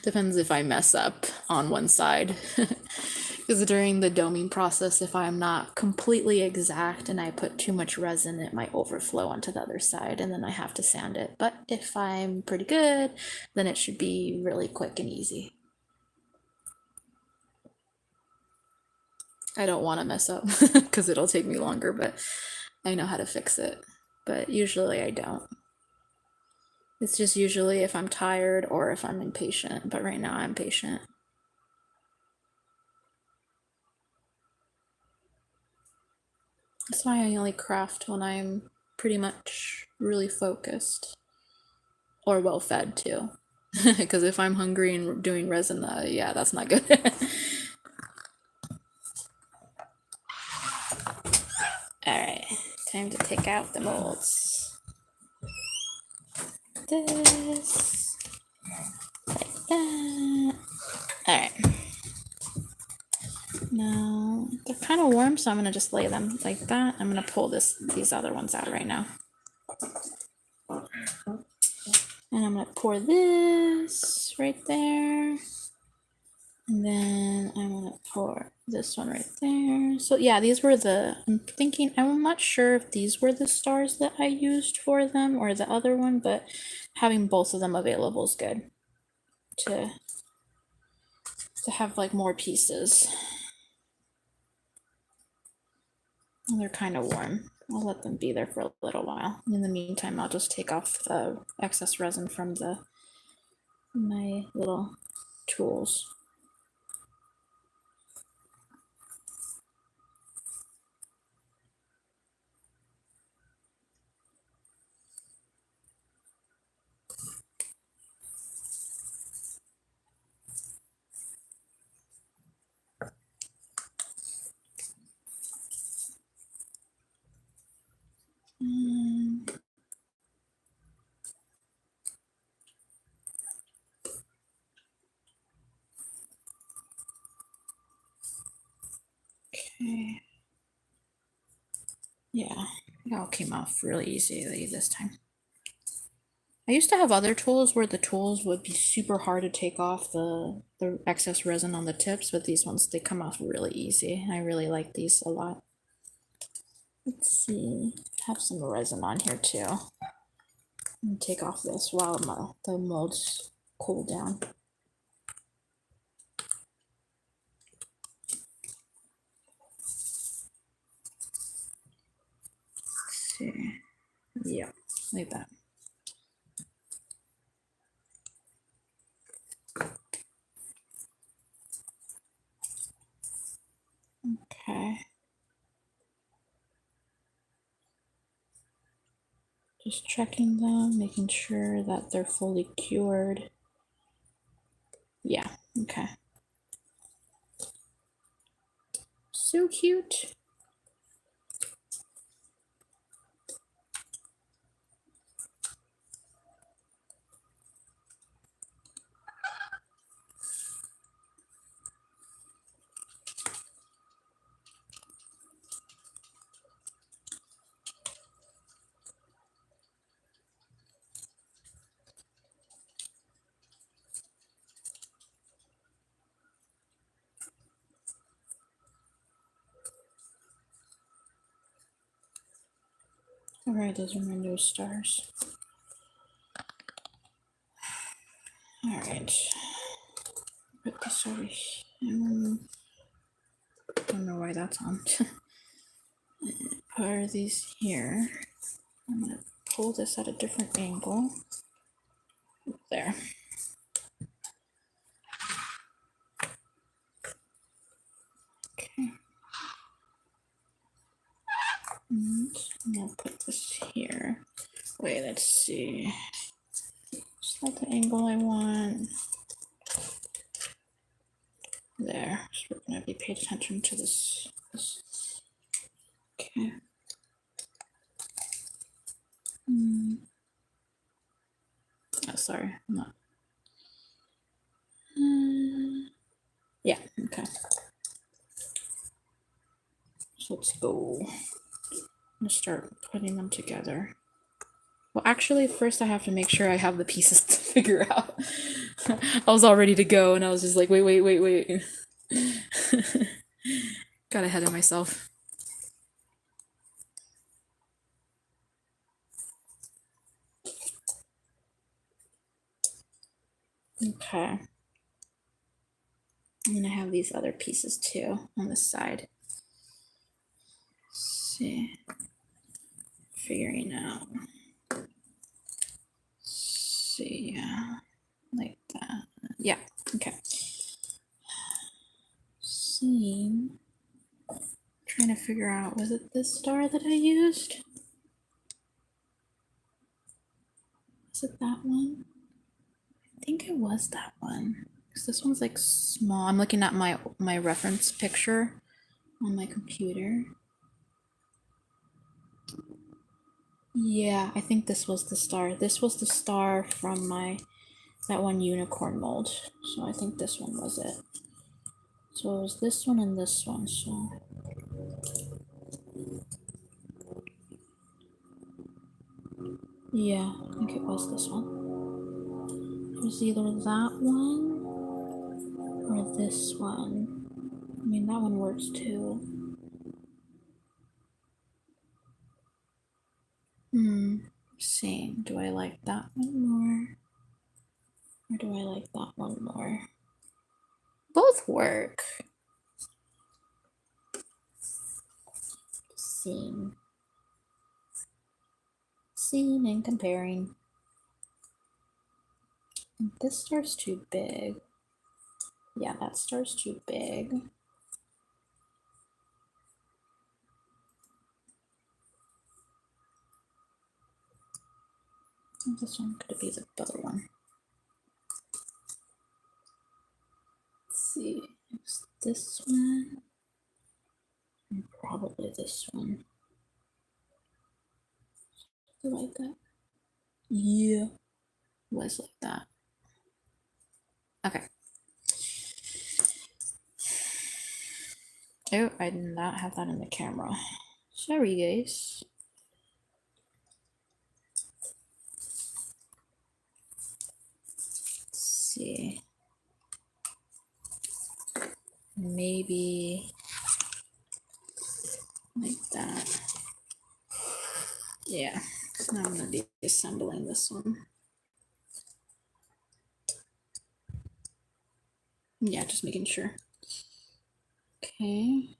Depends if I mess up on one side. Because during the doming process, if I'm not completely exact and I put too much resin, it might overflow onto the other side, and then I have to sand it. But if I'm pretty good, then it should be really quick and easy. I don't want to mess up because it'll take me longer, but I know how to fix it. But usually I don't. It's just usually if I'm tired or if I'm impatient, but right now I'm patient. That's why I only craft when I'm pretty much really focused or well fed too. Because if I'm hungry and doing resin, yeah, that's not good. Alright, time to take out the molds. This, like that. Alright. Now, they're kind of warm, so I'm going to just lay them like that. I'm going to pull these other ones out right now. And I'm going to pour this right there. And then I'm going to pour this one right there. So yeah, these were I'm not sure if these were the stars that I used for them or the other one, but having both of them available is good to have like more pieces. And they're kind of warm. I'll let them be there for a little while. In the meantime, I'll just take off the excess resin from my little tools. Yeah, it all came off really easily this time. I used to have other tools where the tools would be super hard to take off the excess resin on the tips, but these ones, they come off really easy. I really like these a lot. Let's see, have some resin on here too. And take off this while the molds cool down. Let's see. Yeah, like that. Okay. Just checking them, making sure that they're fully cured. Yeah, okay. So cute. All right, those are my new stars. All right, put this over here. Don't know why that's on. Put these here. I'm gonna pull this at a different angle. There. Okay. And I'm gonna put this here. Wait, let's see. Is that the angle I want? There. So we're gonna be paying attention to this. Okay. Oh, sorry, I'm not. Yeah, okay. So let's go. I'm gonna start putting them together. Well, actually, first I have to make sure I have the pieces to figure out. I was all ready to go, and I was just like, wait. Got ahead of myself. Okay. I'm gonna have these other pieces too on the side. Let's see. Figuring out. Let's see, yeah. Like that. Yeah, okay. See. Trying to figure out, was it this star that I used? Was it that one? I think it was that one. Because this one's like small. I'm looking at my reference picture on my computer. Yeah, I think this was the star. This was the star from that one unicorn mold. So I think this one was it. So it was this one and this one. So yeah, I think it was this one. It was either that one or this one. I mean, that one works too. Same. Do I like that one more? Or do I like that one more? Both work. Seeing and comparing. This star's too big. Yeah, that star's too big. This one could be the better one. Let's see, it's this one, and probably this one. Do you like that? Yeah, was like that. Okay. Oh, I did not have that in the camera. Sorry, guys. Let's see. Maybe like that. Yeah, now I'm gonna be assembling this one. Yeah, just making sure. Okay.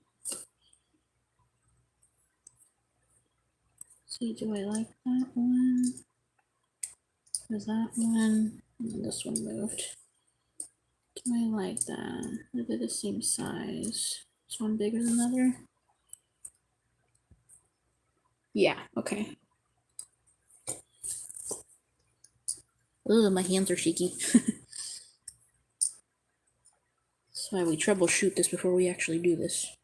See, do I like that one? There's that one, and this one moved. Do I like that? They're the same size. Is one bigger than the other? Yeah, okay. Ugh, my hands are shaky. That's why we troubleshoot this before we actually do this.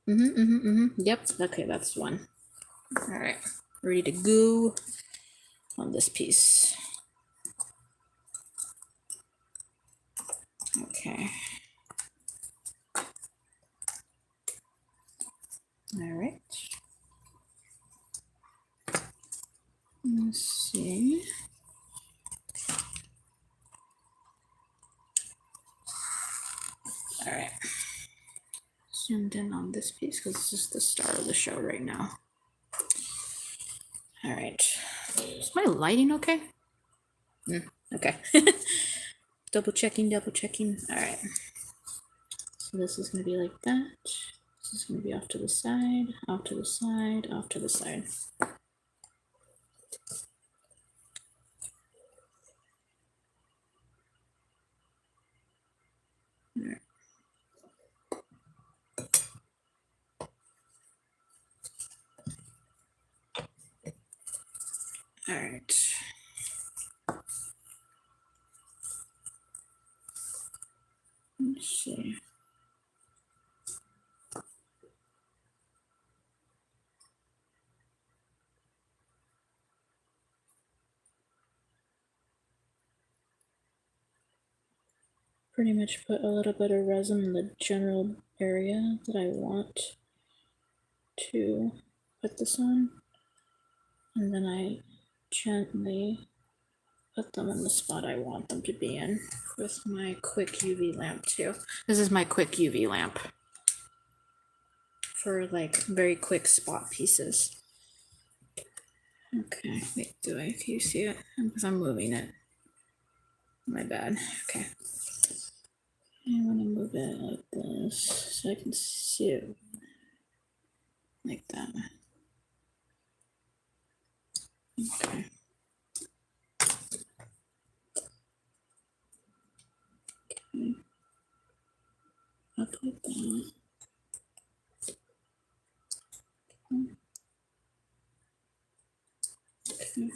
Yep, okay, that's one. All right, ready to go on this piece. Okay. All right. Let's see. All right. Zoomed in on this piece because this is the star of the show right now. All right. Is my lighting okay? Okay. Double checking. All right. So this is going to be like that. This is going to be off to the side, off to the side, off to the side. All right. All right. Let's see. Pretty much put a little bit of resin in the general area that I want to put this on. And then I gently put them in the spot I want them to be in with my quick UV lamp too. This is my quick UV lamp for like very quick spot pieces. Okay, wait, can you see it? Because I'm moving it. My bad. Okay. I want to move it like this so I can see it like that. Okay. Okay. Up like that. Okay.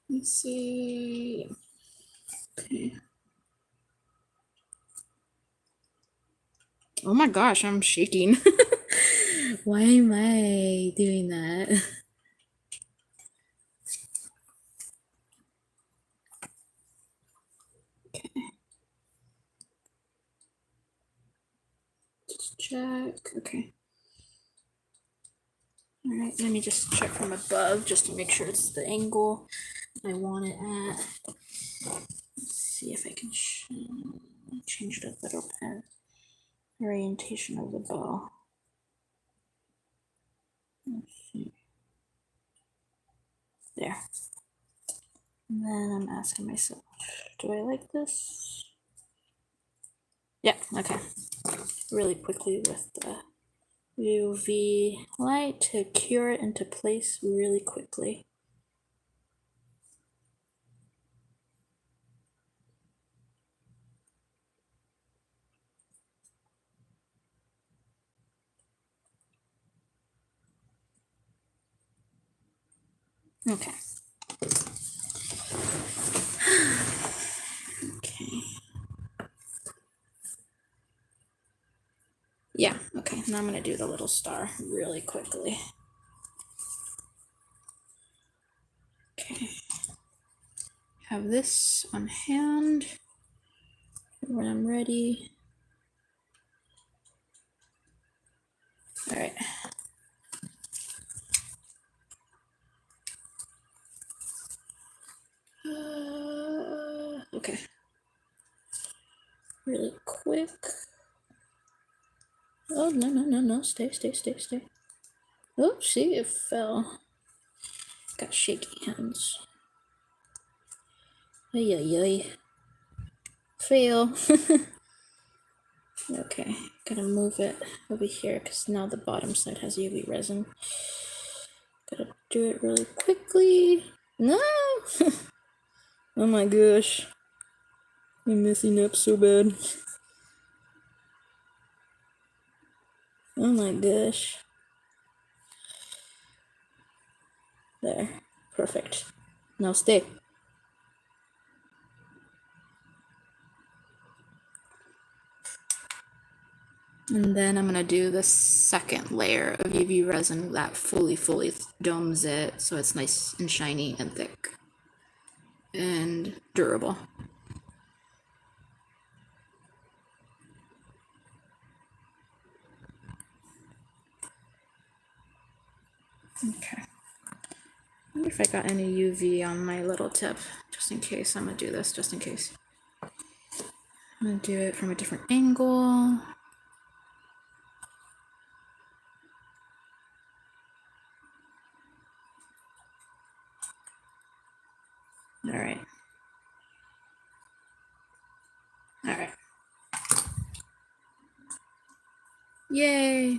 Let's see. Okay. Oh my gosh, I'm shaking. Why am I doing that? Okay. Just check. Okay. All right, let me just check from above just to make sure it's the angle I want it at. Let's see if I can change the little pen orientation of the bow. Let's see. There. And then I'm asking myself, do I like this? Yeah, okay. Really quickly with the UV light to cure it into place really quickly. Okay. Okay. Yeah, okay. Now I'm going to do the little star really quickly. Okay. have this on hand when I'm ready. All right. Okay. Really quick. Oh, no. Stay. Oh, see, it fell. Got shaky hands. Ay. Fail. Okay, gotta move it over here because now the bottom side has UV resin. Gotta do it really quickly. No! Oh my gosh. I'm messing up so bad. Oh my gosh. There. Perfect. Now stay. And then I'm gonna do the second layer of UV resin that fully domes it so it's nice and shiny and thick and durable. Okay. I wonder if I got any UV on my little tip, just in case. I'm gonna do this just in case. I'm gonna do it from a different angle. All right. Yay.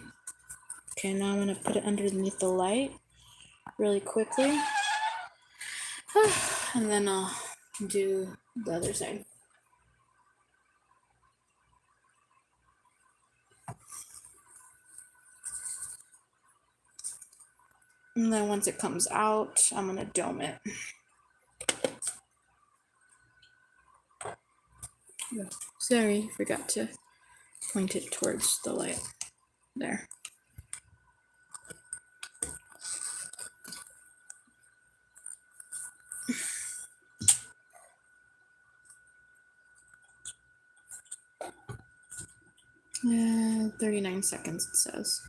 Okay, now I'm gonna put it underneath the light really quickly. And then I'll do the other side. And then once it comes out, I'm gonna dome it. Sorry, forgot to point it towards the light. There. Yeah, 39 seconds it says.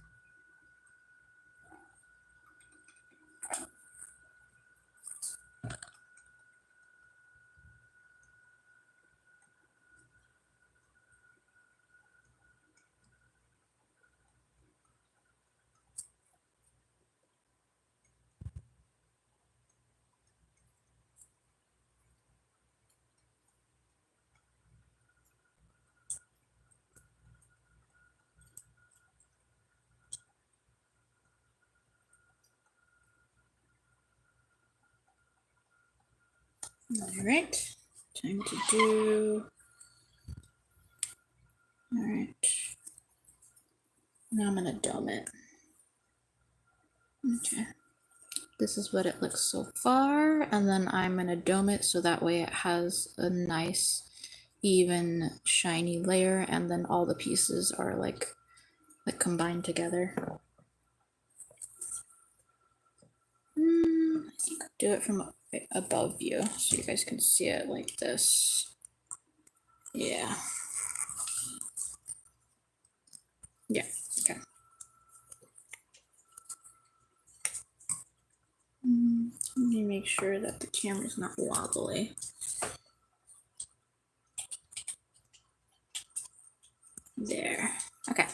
All right, time to do. All right, now I'm gonna dome it. Okay, this is what it looks so far, and then I'm gonna dome it so that way it has a nice, even, shiny layer, and then all the pieces are like combined together. I think I'll do it from above view so you guys can see it like this. Yeah. Yeah, okay. Let me make sure that the camera's not wobbly. There. Okay.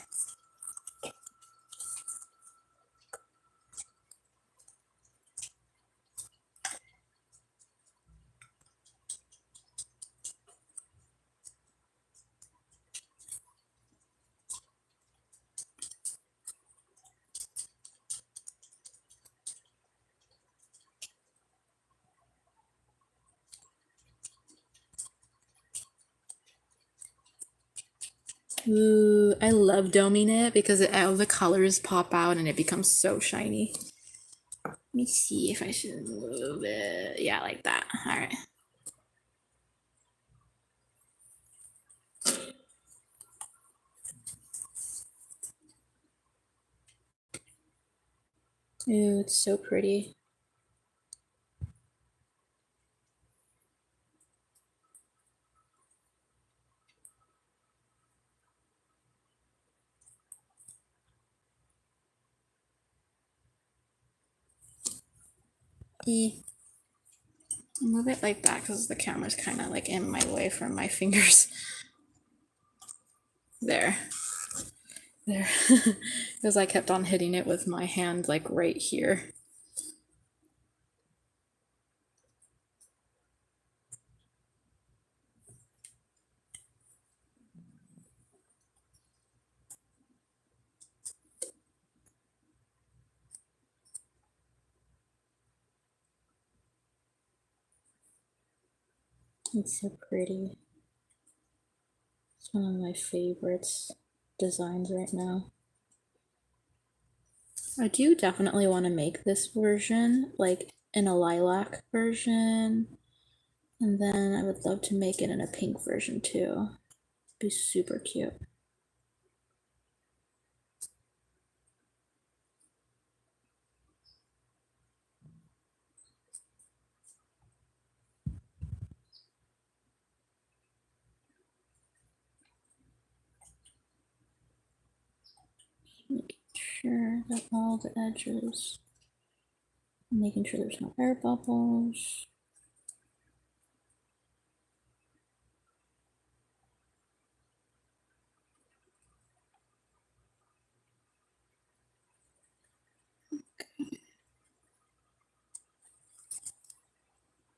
Ooh, I love doming it because all the colors pop out and it becomes so shiny. Let me see if I should move it. Yeah, like that. All right. Ooh, it's so pretty. Move it like that because the camera's kind of like in my way from my fingers. There. There. Because I kept on hitting it with my hand like right here. It's so pretty. It's one of my favorites designs right now. I do definitely want to make this version, like in a lilac version. And then I would love to make it in a pink version too. It'd be super cute. Making sure that all the edges, making sure there's no air bubbles.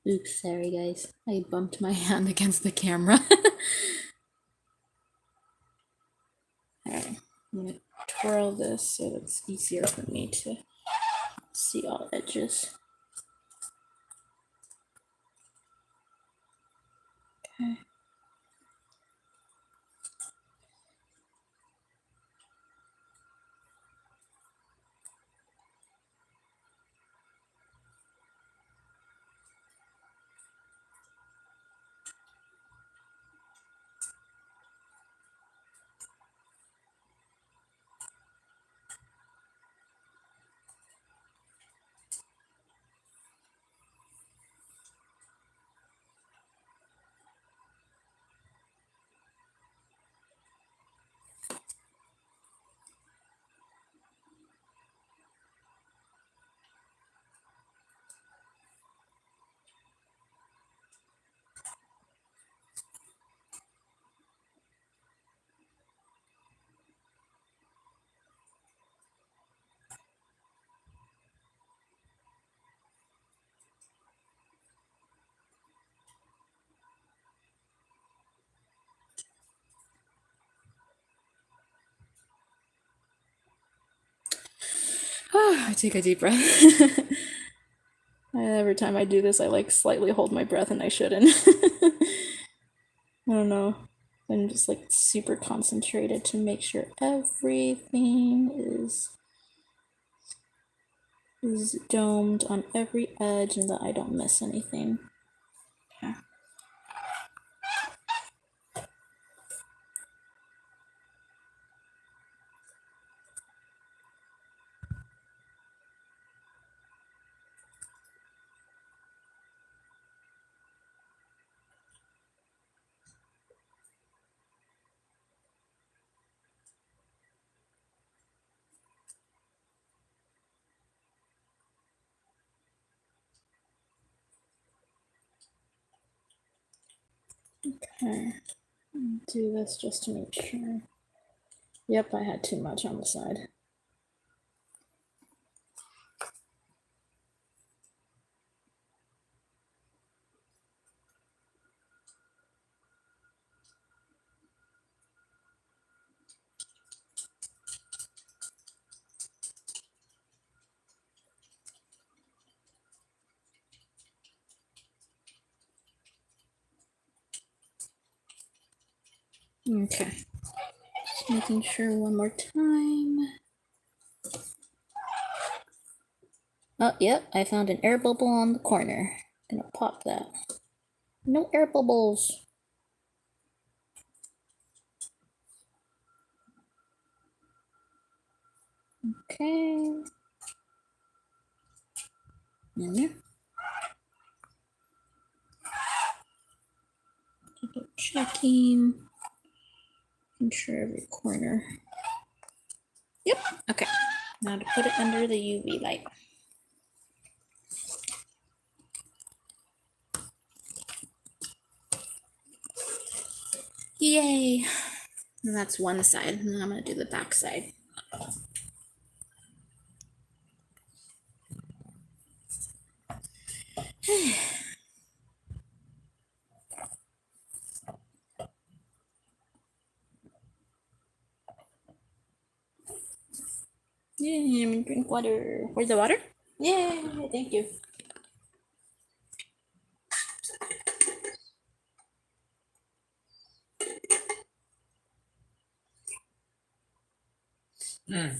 Oops, sorry guys. I bumped my hand against the camera. Alright, I'm gonna twirl this so it's easier for me to see all edges. Okay. I take a deep breath. Every time I do this, I like slightly hold my breath and I shouldn't. I don't know. I'm just like super concentrated to make sure everything is domed on every edge and that I don't miss anything. Okay. Okay, do this just to make sure. Yep, I had too much on the side. Okay, just making sure one more time. Oh, yep, I found an air bubble on the corner. Gonna pop that. No air bubbles. Okay. In there. Checking. Making sure every corner. Yep, okay. Now to put it under the UV light. Yay! And that's one side, and then I'm gonna do the back side. Yeah, I'm gonna drink water. Where's the water? Yay! Thank you. Mm.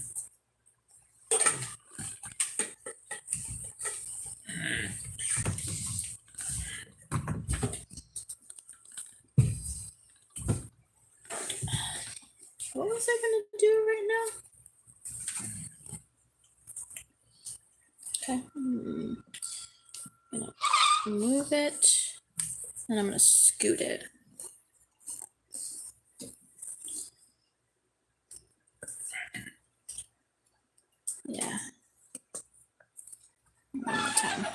What was I gonna do right now? Okay. I'm gonna move it, and I'm gonna scoot it. Yeah. One more time.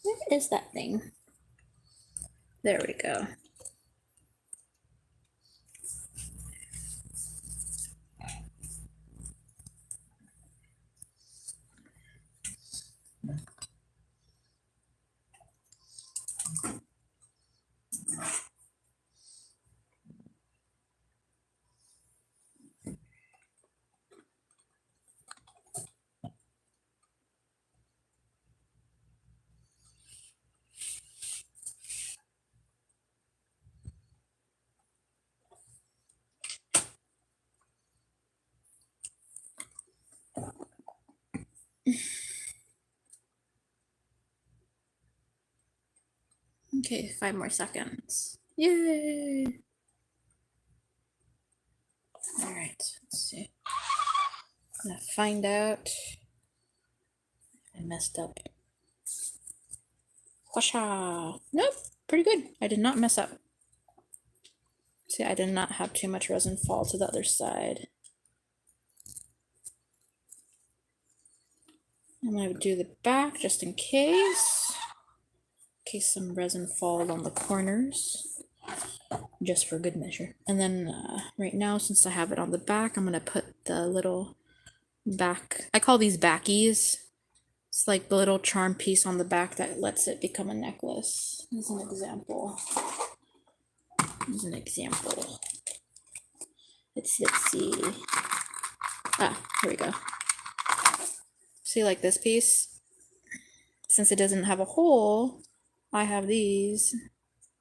Where is that thing? There we go. Okay, 5 more seconds. Yay! All right, let's see. I'm gonna find out. I messed up. Whasha! Nope, pretty good. I did not mess up. See, I did not have too much resin fall to the other side. I'm gonna do the back just in case some resin falls on the corners, just for good measure. And then right now, since I have it on the back, I'm gonna put the little back, I call these backies. It's like the little charm piece on the back that lets it become a necklace. As an example. Let's see. Ah, here we go. See, like this piece? Since it doesn't have a hole, I have these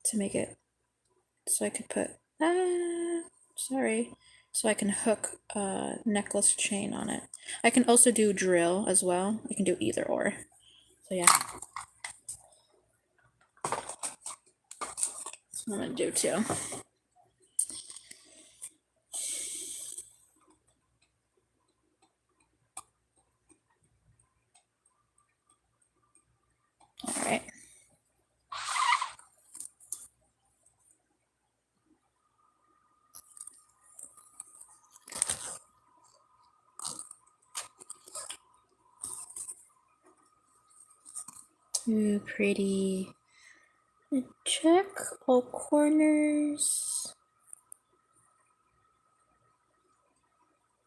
to make it so I could put, so I can hook a necklace chain on it. I can also do drill as well. I can do either or. So yeah. That's what I'm gonna do too. All right. Ooh, pretty. Check all corners.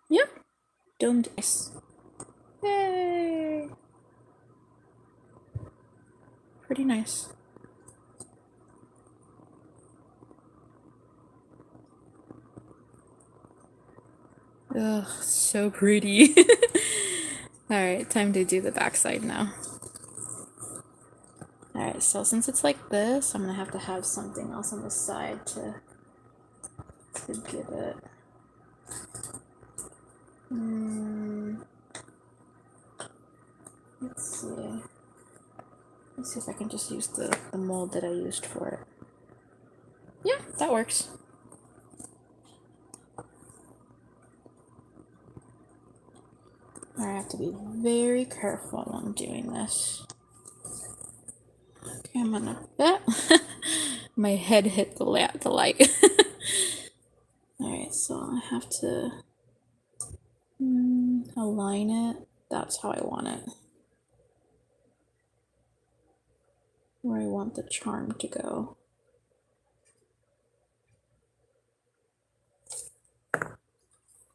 Yep. Domed ice. Yay! Pretty nice. Ugh, so pretty. Alright, time to do the backside now. Alright, so since it's like this, I'm gonna have to have something else on the side to give it. Let's see. Let's see if I can just use the mold that I used for it. Yeah, that works. I have to be very careful when I'm doing this. Okay, I'm gonna. My head hit the light. Alright, so I have to align it. That's how I want it. where I want the charm to go.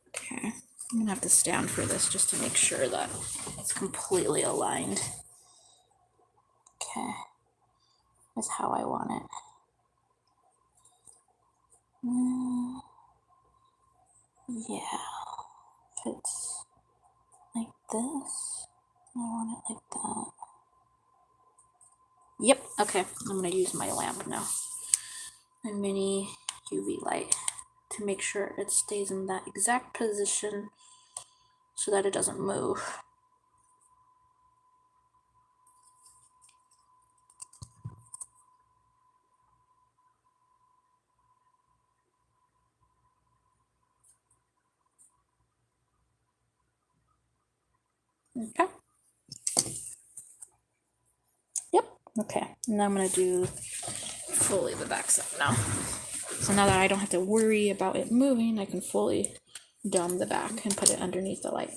Okay, I'm gonna have to stand for this just to make sure that it's completely aligned. Okay, that's how I want it. Yeah, if it's like this, I want it like that. Yep, okay, I'm gonna use my lamp now. My mini UV light to make sure it stays in that exact position so that it doesn't move. Okay. Yep, okay, and now I'm gonna do fully the back side now. So now that I don't have to worry about it moving, I can fully dome the back and put it underneath the light.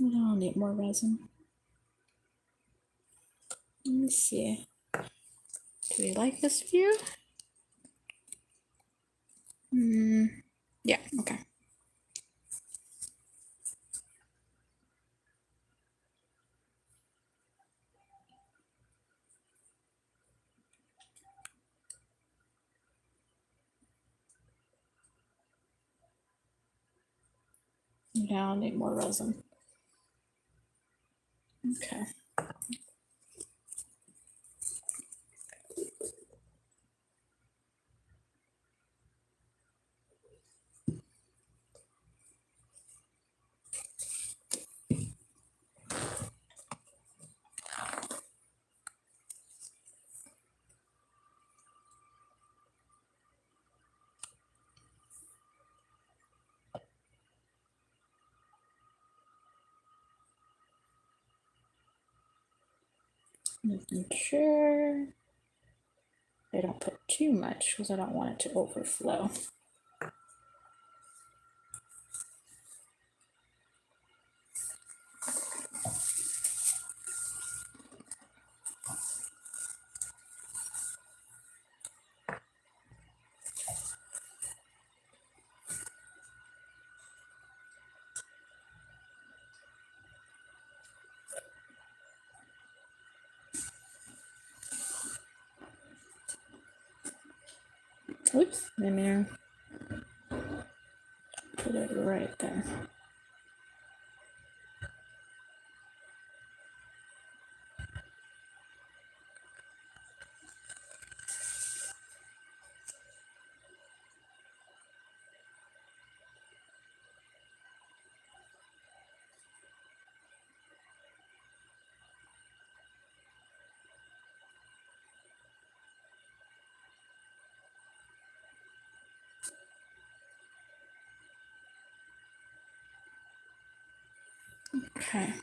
I'll need more resin. Let me see. Do we like this view? Yeah, okay. Now I'll need more resin. Okay. Making sure I don't put too much because I don't want it to overflow. Oops, let me put it right there. Okay.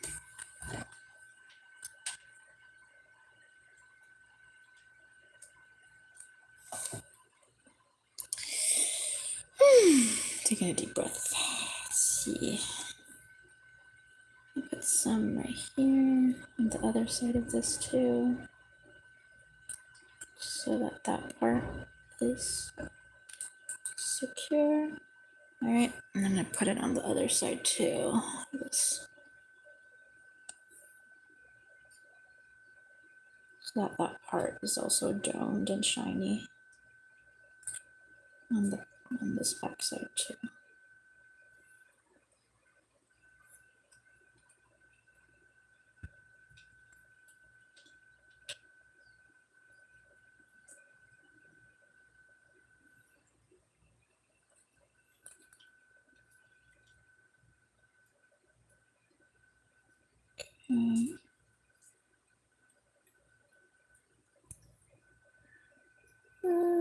Taking a deep breath. Let's see. Put some right here on the other side of this too, so that that part is secure. All right, and I'm gonna put it on the other side too. This, so that that part is also domed and shiny on this back side too.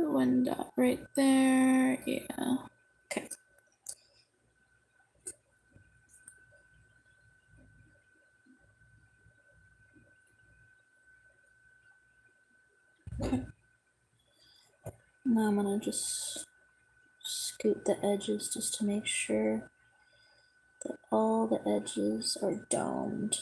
One dot right there. Yeah. Okay. Okay. Now I'm gonna just scoot the edges just to make sure that all the edges are domed.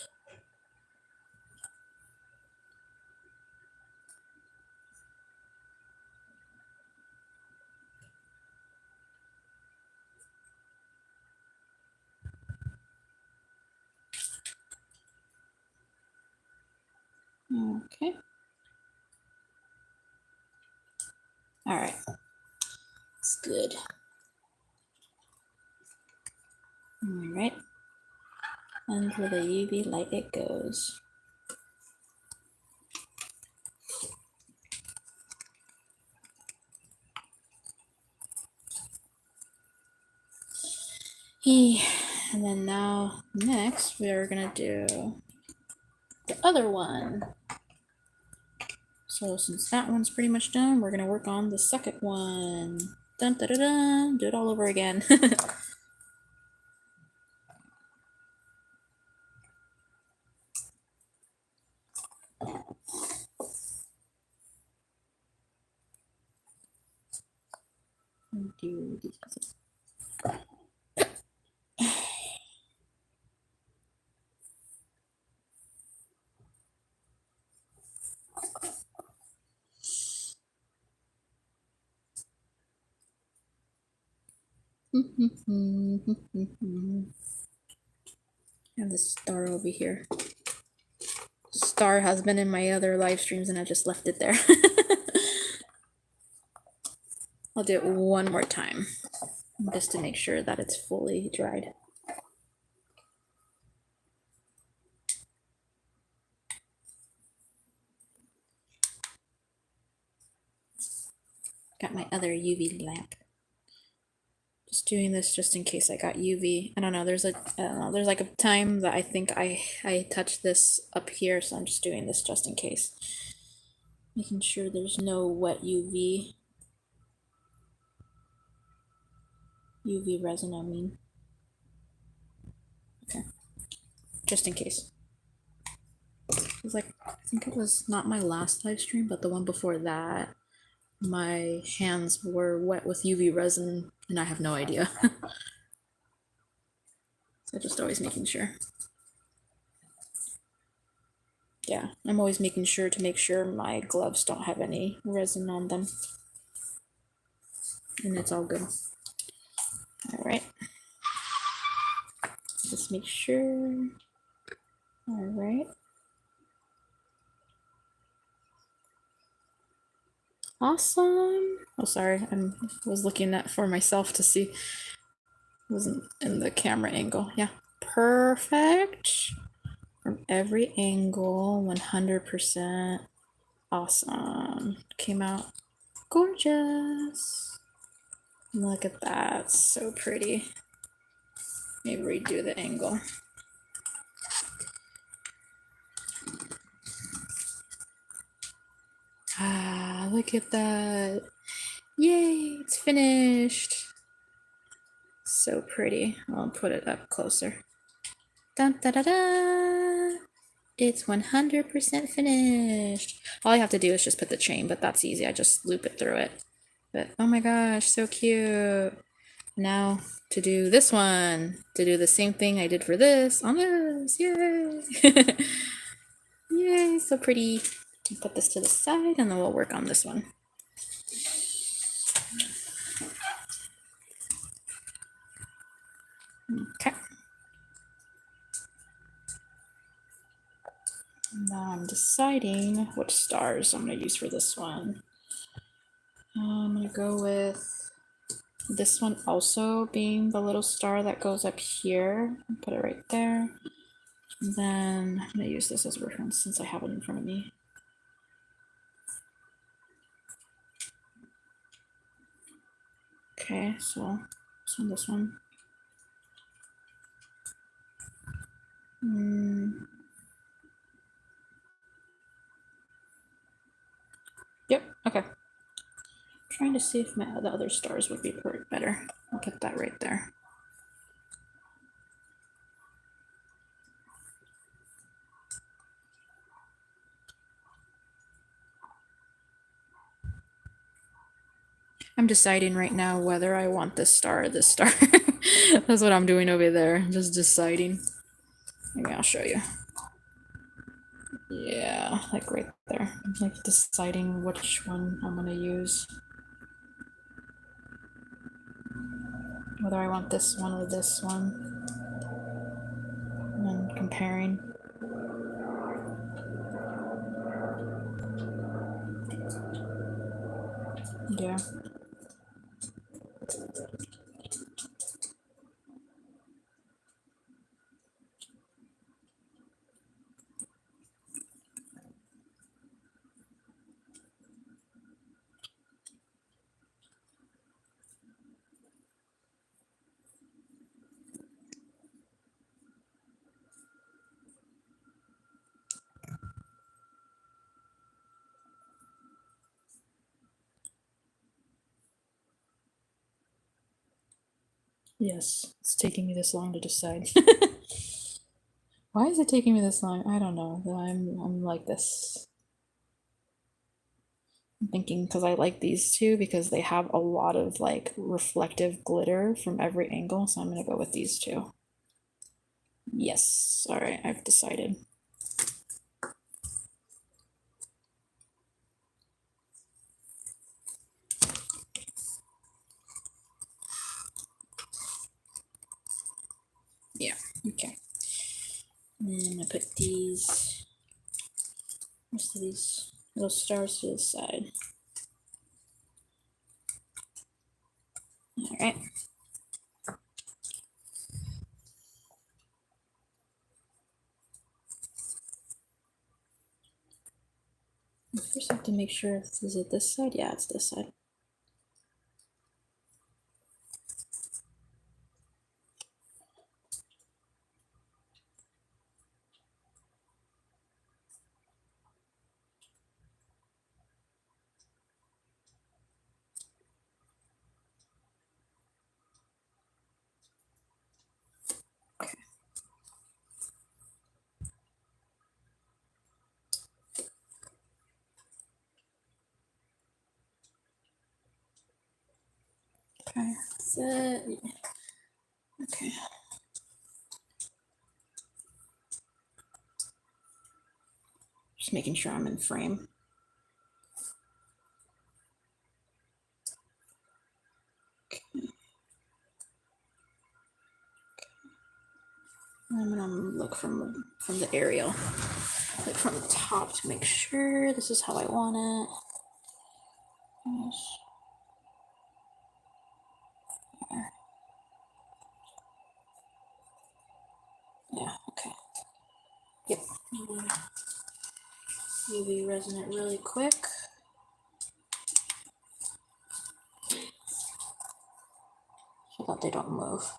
Okay. All right. It's good. All right. Under the UV light it goes. And then now next we are gonna do the other one. So since that one's pretty much done, we're gonna work on the second one. Dun, da, da, da. Do it all over again. Do these. I have this star over here. Star has been in my other live streams and I just left it there. I'll do it one more time just to make sure that it's fully dried. Got my other UV lamp. Just doing this just in case I got UV. I don't know, there's like a time that I think I touched this up here, so I'm just doing this just in case. Making sure there's no wet UV resin, I mean. Okay. Just in case. It was like, I think it was not my last live stream, but the one before that, my hands were wet with UV resin and I have no idea. So just always making sure. Yeah, I'm always making sure to make sure my gloves don't have any resin on them. And it's all good. All right. Just make sure. All right. Awesome. Oh, sorry. I was looking at for myself to see. Wasn't in the camera angle. Yeah. Perfect. From every angle, 100%. Awesome. Came out gorgeous. Look at that. So pretty. Maybe redo the angle. Ah, look at that. Yay, it's finished. So pretty. I'll put it up closer. Dun, da, da, da. It's 100% finished. All I have to do is just put the chain, but that's easy. I just loop it through it. But oh my gosh, so cute. Now to do this one, to do the same thing I did for this on this. Yay! Yay, so pretty. Put this to the side and then we'll work on this one. Okay. Now I'm deciding what stars I'm going to use for this one. I'm going to go with this one also being the little star that goes up here. Put it right there. And then I'm going to use this as reference since I have it in front of me. Okay, so this one. Yep, okay. Trying to see if the other stars would be better. I'll put that right there. I'm deciding right now whether I want this star or this star. That's what I'm doing over there. Just deciding. Maybe I'll show you. Yeah, like right there. I'm like deciding which one I'm gonna use. Whether I want this one or this one. And then comparing. Yeah. Yes, it's taking me this long to decide. Why is it taking me this long? I don't know. I'm like this. I'm thinking because I like these two because they have a lot of like reflective glitter from every angle, so I'm gonna go with these two. Yes. All right, I've decided. Yeah. Okay. And I'm gonna put these. Most of these little stars to the side. All right. First, I have to make sure is it this side? Yeah, it's this side. Okay, that's it. Okay. Just making sure I'm in frame. Okay. I'm gonna look from the aerial, like from the top to make sure this is how I want it. Yes. Yeah, okay. Yep. UV resin it really quick. So that they don't move.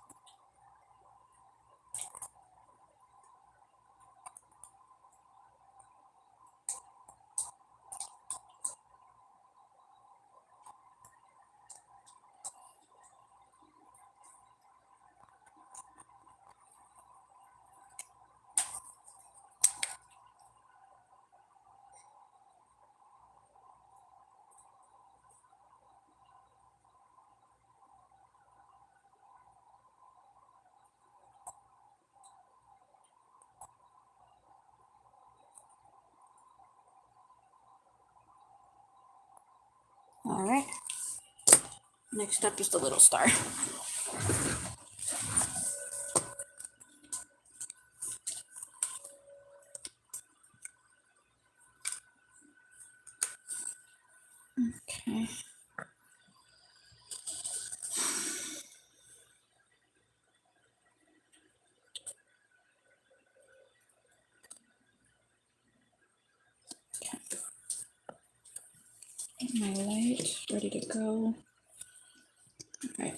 All right. Next up is the little star. Okay. My light ready to go. All right.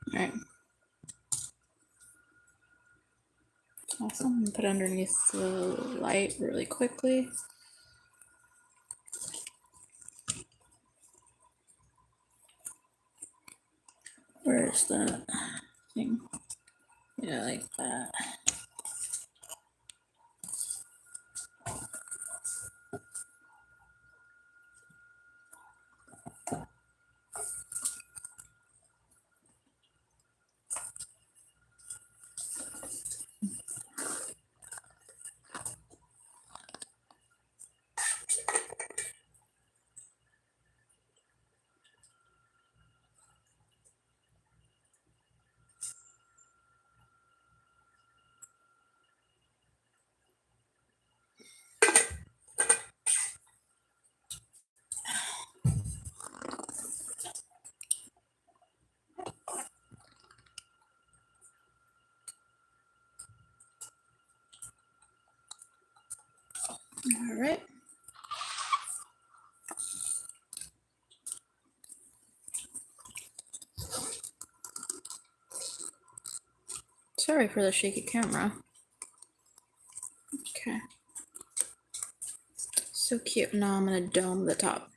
All right. Awesome. Put it underneath the light really quickly. Where's that thing? Yeah, like that. All right. Sorry for the shaky camera. Okay. So cute. Now I'm gonna dome the top.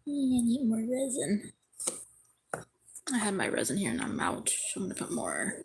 I need more resin. I had my resin here and I'm out. I'm gonna put more.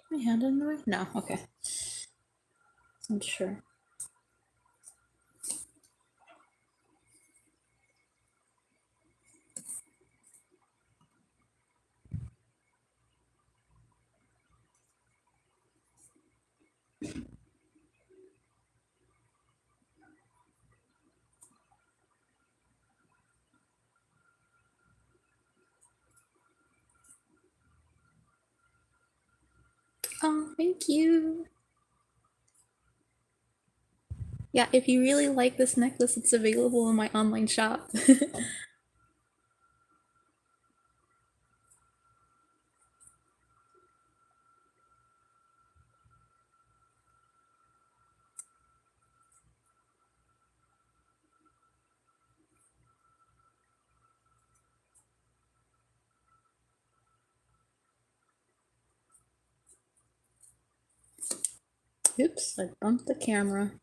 My hand in the way? No, okay. I'm sure. Oh, thank you. Yeah, if you really like this necklace, it's available in my online shop. Oops, I bumped the camera.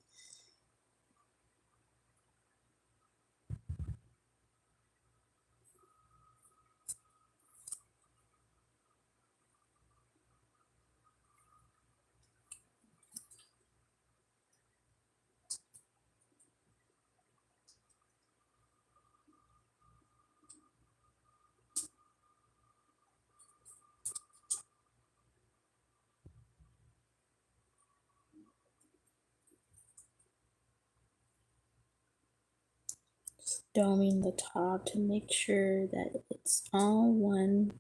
Doming the top to make sure that it's all one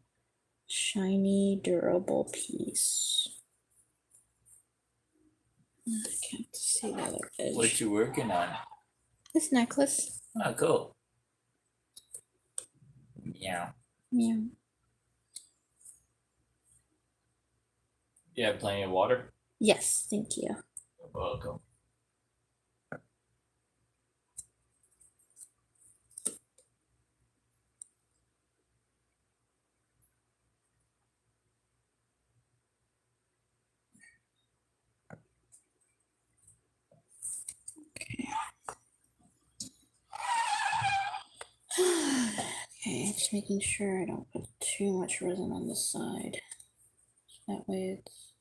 shiny, durable piece. I can't see the other edge. What you working on? This necklace. Oh, cool. Yeah. Yeah. You have plenty of water? Yes, thank you. You're welcome. Okay, just making sure I don't put too much resin on the side. That way it's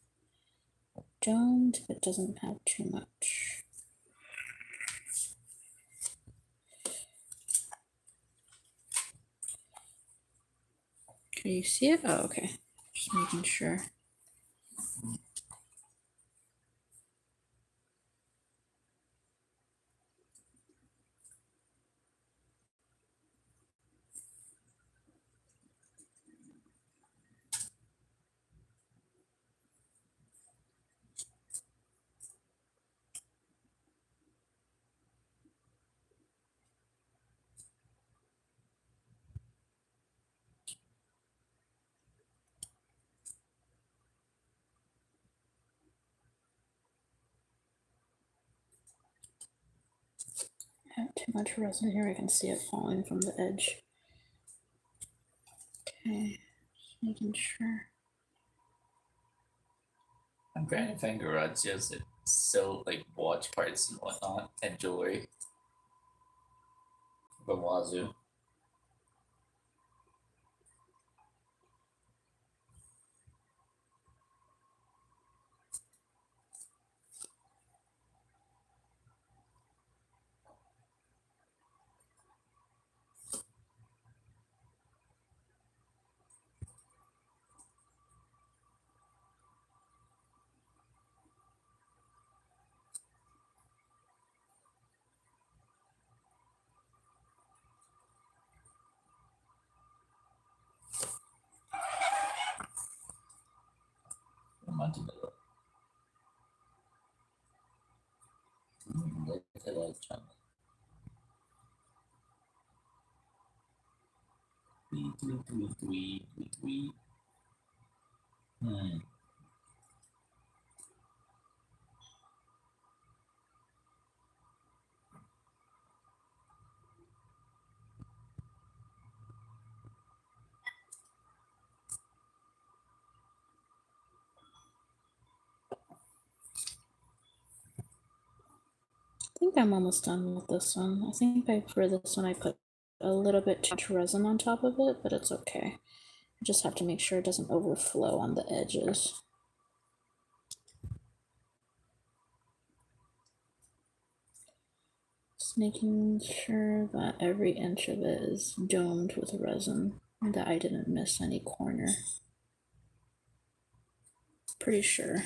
domed, but doesn't have too much. Can you see it? Oh, okay. Just making sure. I have too much resin here. I can see it falling from the edge. Okay, just making sure. I'm trying to find garages that sell like watch parts and whatnot and jewelry. From Wazoo. A month ago. Look at that chunk. Tweet. Hmm. I think I'm almost done with this one. I think for this one I put a little bit too much resin on top of it, but it's okay. I just have to make sure it doesn't overflow on the edges. Just making sure that every inch of it is domed with resin and that I didn't miss any corner. Pretty sure.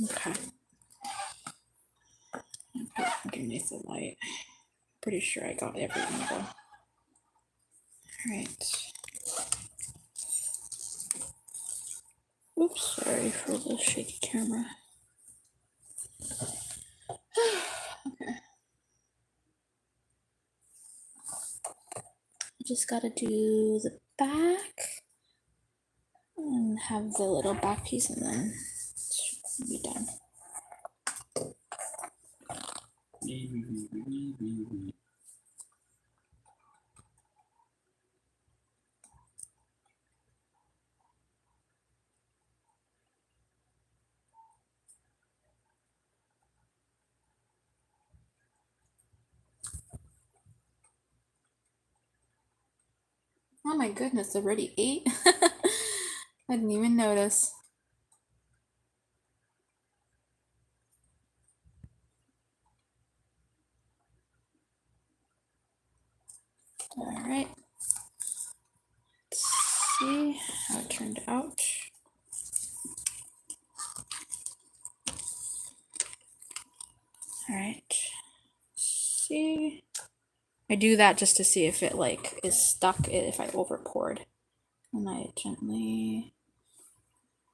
Okay. Put it underneath the light. Pretty sure I got every angle. Alright. Oops, sorry for the shaky camera. Okay. Just gotta do the back and have the little back piece and then it should be done. Oh my goodness, already 8? I didn't even notice. All right. Let's see how it turned out. All right. See, I do that just to see if it like is stuck if I over poured, and I gently.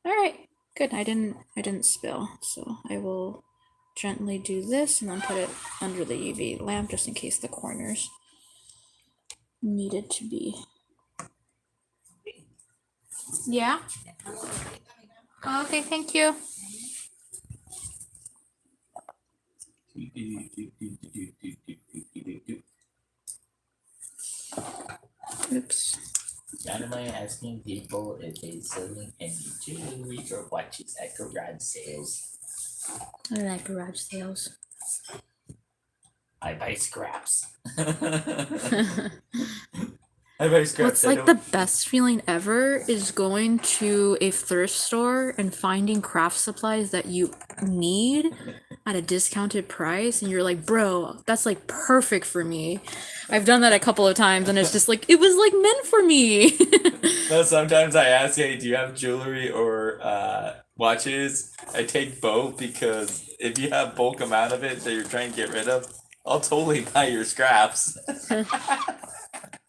All right, good. I didn't spill, so I will gently do this and then put it under the UV lamp just in case the corners needed to be. Yeah. Okay, thank you. Oops. Randomly asking people if they selling any jewelry or watches at garage sales. I like garage sales. I buy scraps. I buy scraps. What's like the best feeling ever is going to a thrift store and finding craft supplies that you need at a discounted price, and you're like, bro, that's like perfect for me. I've done that a couple of times, and it's just like, it was like meant for me. No, sometimes I ask, hey, do you have jewelry or watches? I take both because if you have bulk amount of it that you're trying to get rid of, I'll totally buy your scraps.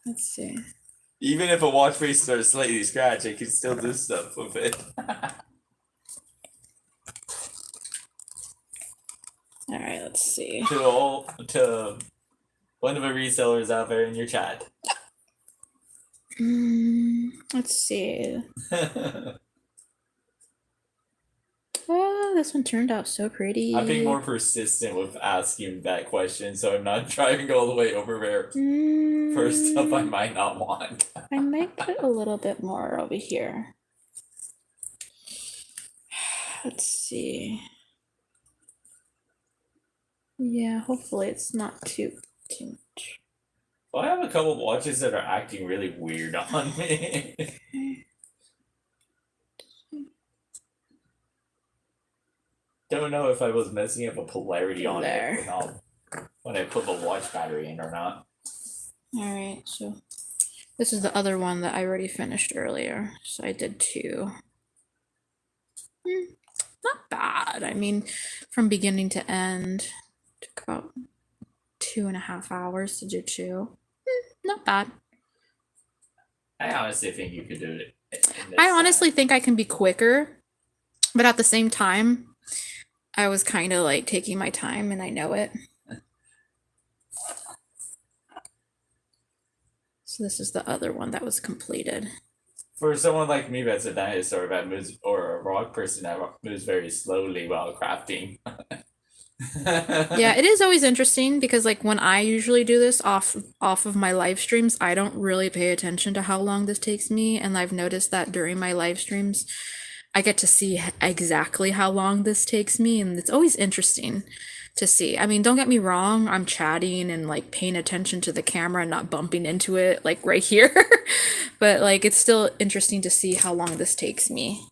Let's see. Even if a watch faces are slightly scratched, I can still do stuff with it. All right, let's see. To one of the resellers out there in your chat. Let's see. Oh, this one turned out so pretty. I'm being more persistent with asking that question, so I'm not driving all the way over there for stuff I might not want. I might put a little bit more over here. Let's see. Yeah, hopefully it's not too much. Well, I have a couple of watches that are acting really weird on me. Don't know if I was messing up a polarity on There. it or not when I put the watch battery in or not. Alright, so this is the other one that I already finished earlier. So I did 2. Not bad. I mean, from beginning to end, took about 2.5 hours to do 2. Not bad. I honestly think you could do it. I honestly think I can be quicker, but at the same time, I was kind of like taking my time, and I know it. So this is the other one that was completed. For someone like me that's a dinosaur that moves, or a rock person that moves very slowly while crafting. Yeah, it is always interesting because like when I usually do this off of my live streams, I don't really pay attention to how long this takes me, and I've noticed that during my live streams I get to see exactly how long this takes me, and it's always interesting to see. I mean, don't get me wrong, I'm chatting and like paying attention to the camera and not bumping into it like right here. But like it's still interesting to see how long this takes me.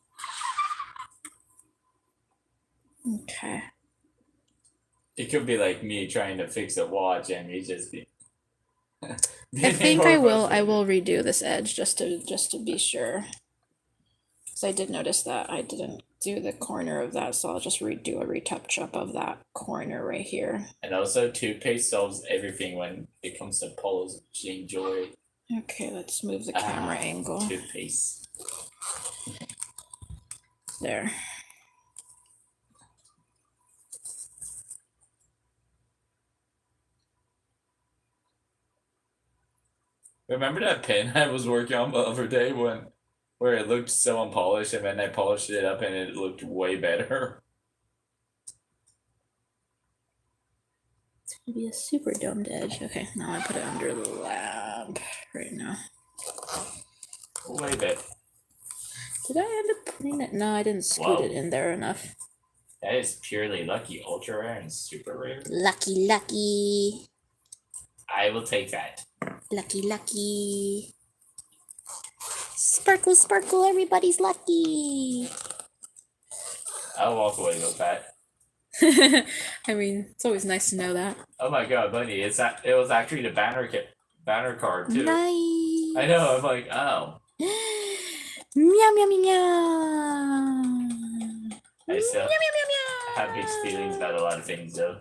Okay. It could be like me trying to fix a watch and me just be. I think I will redo this edge just to be sure. So I did notice that I didn't do the corner of that, so I'll just redo a retouch up of that corner right here. And also, toothpaste solves everything when it comes to polishing jewelry. Okay, let's move the camera angle. Toothpaste. There. Remember that pen I was working on the other day where it looked so unpolished, and then I polished it up and it looked way better? It's gonna be a super domed edge. Okay, now I put it under the lamp right now. Way better. Did I end up putting it? No, I didn't scoot it in there enough. That is purely lucky, ultra rare and super rare. Lucky, lucky. I will take that. Lucky, lucky. Sparkle, sparkle, everybody's lucky. I'll walk away real fast. I mean, it's always nice to know that. Oh my god, Bunny! It was actually the banner card too. Nice. I know. I'm like, oh. Meow, meow, meow, meow. I still Meow, meow, meow, meow. have mixed feelings about a lot of things though.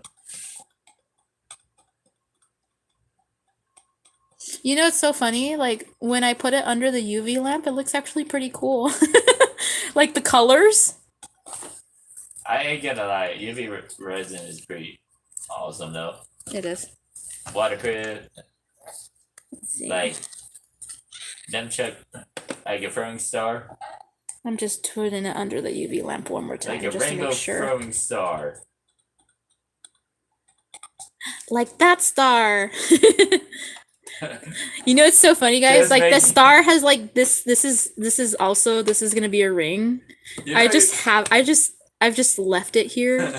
You know, it's so funny. Like when I put it under the UV lamp, it looks actually pretty cool. Like the colors. I ain't gonna lie, UV resin is pretty awesome though. It is. Waterproof, Let's see. like them chuck like a throwing star, I'm just putting it under the UV lamp one more time like a just to rainbow make sure. throwing star. Like that star. You know, it's so funny, guys. Just Like the make- star has like this is also, this is gonna be a ring. You know, I've just left it here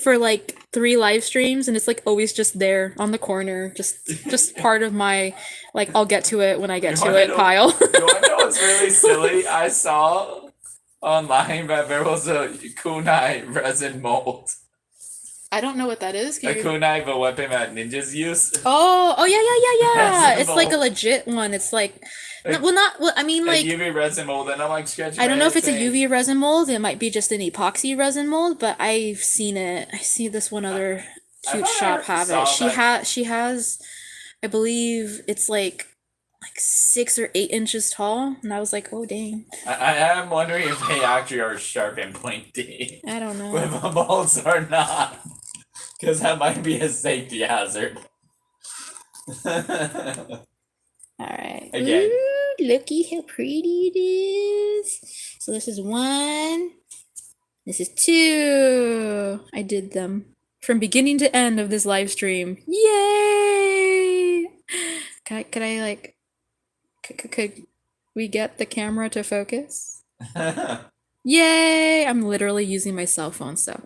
for like 3 live streams, and it's like always just there on the corner, just part of my, like, I'll get to it when I get You to wanna it know- pile. You wanna know what's really silly? I saw online that there was a kunai resin mold. I don't know what that is. A kunai, the weapon that ninjas use. Oh yeah. Resin It's like a mold. legit one. It's like, Like- I mean, like, a UV resin mold, and I'm like scratching. I don't my know if head it's a saying, UV resin mold. It might be just an epoxy resin mold, but I've seen it. I see this one other I cute thought I shop have saw it. She has, I believe it's like 6 or 8 inches tall, and I was like, oh dang. I am wondering if they actually are sharp and pointy. I don't know. With the bolts or not. Because that might be a safety hazard. All right. Again. Ooh, looky how pretty it is. So this is 1. This is 2. I did them from beginning to end of this live stream. Yay! Could I like? Could we get the camera to focus? Yay! I'm literally using my cell phone, so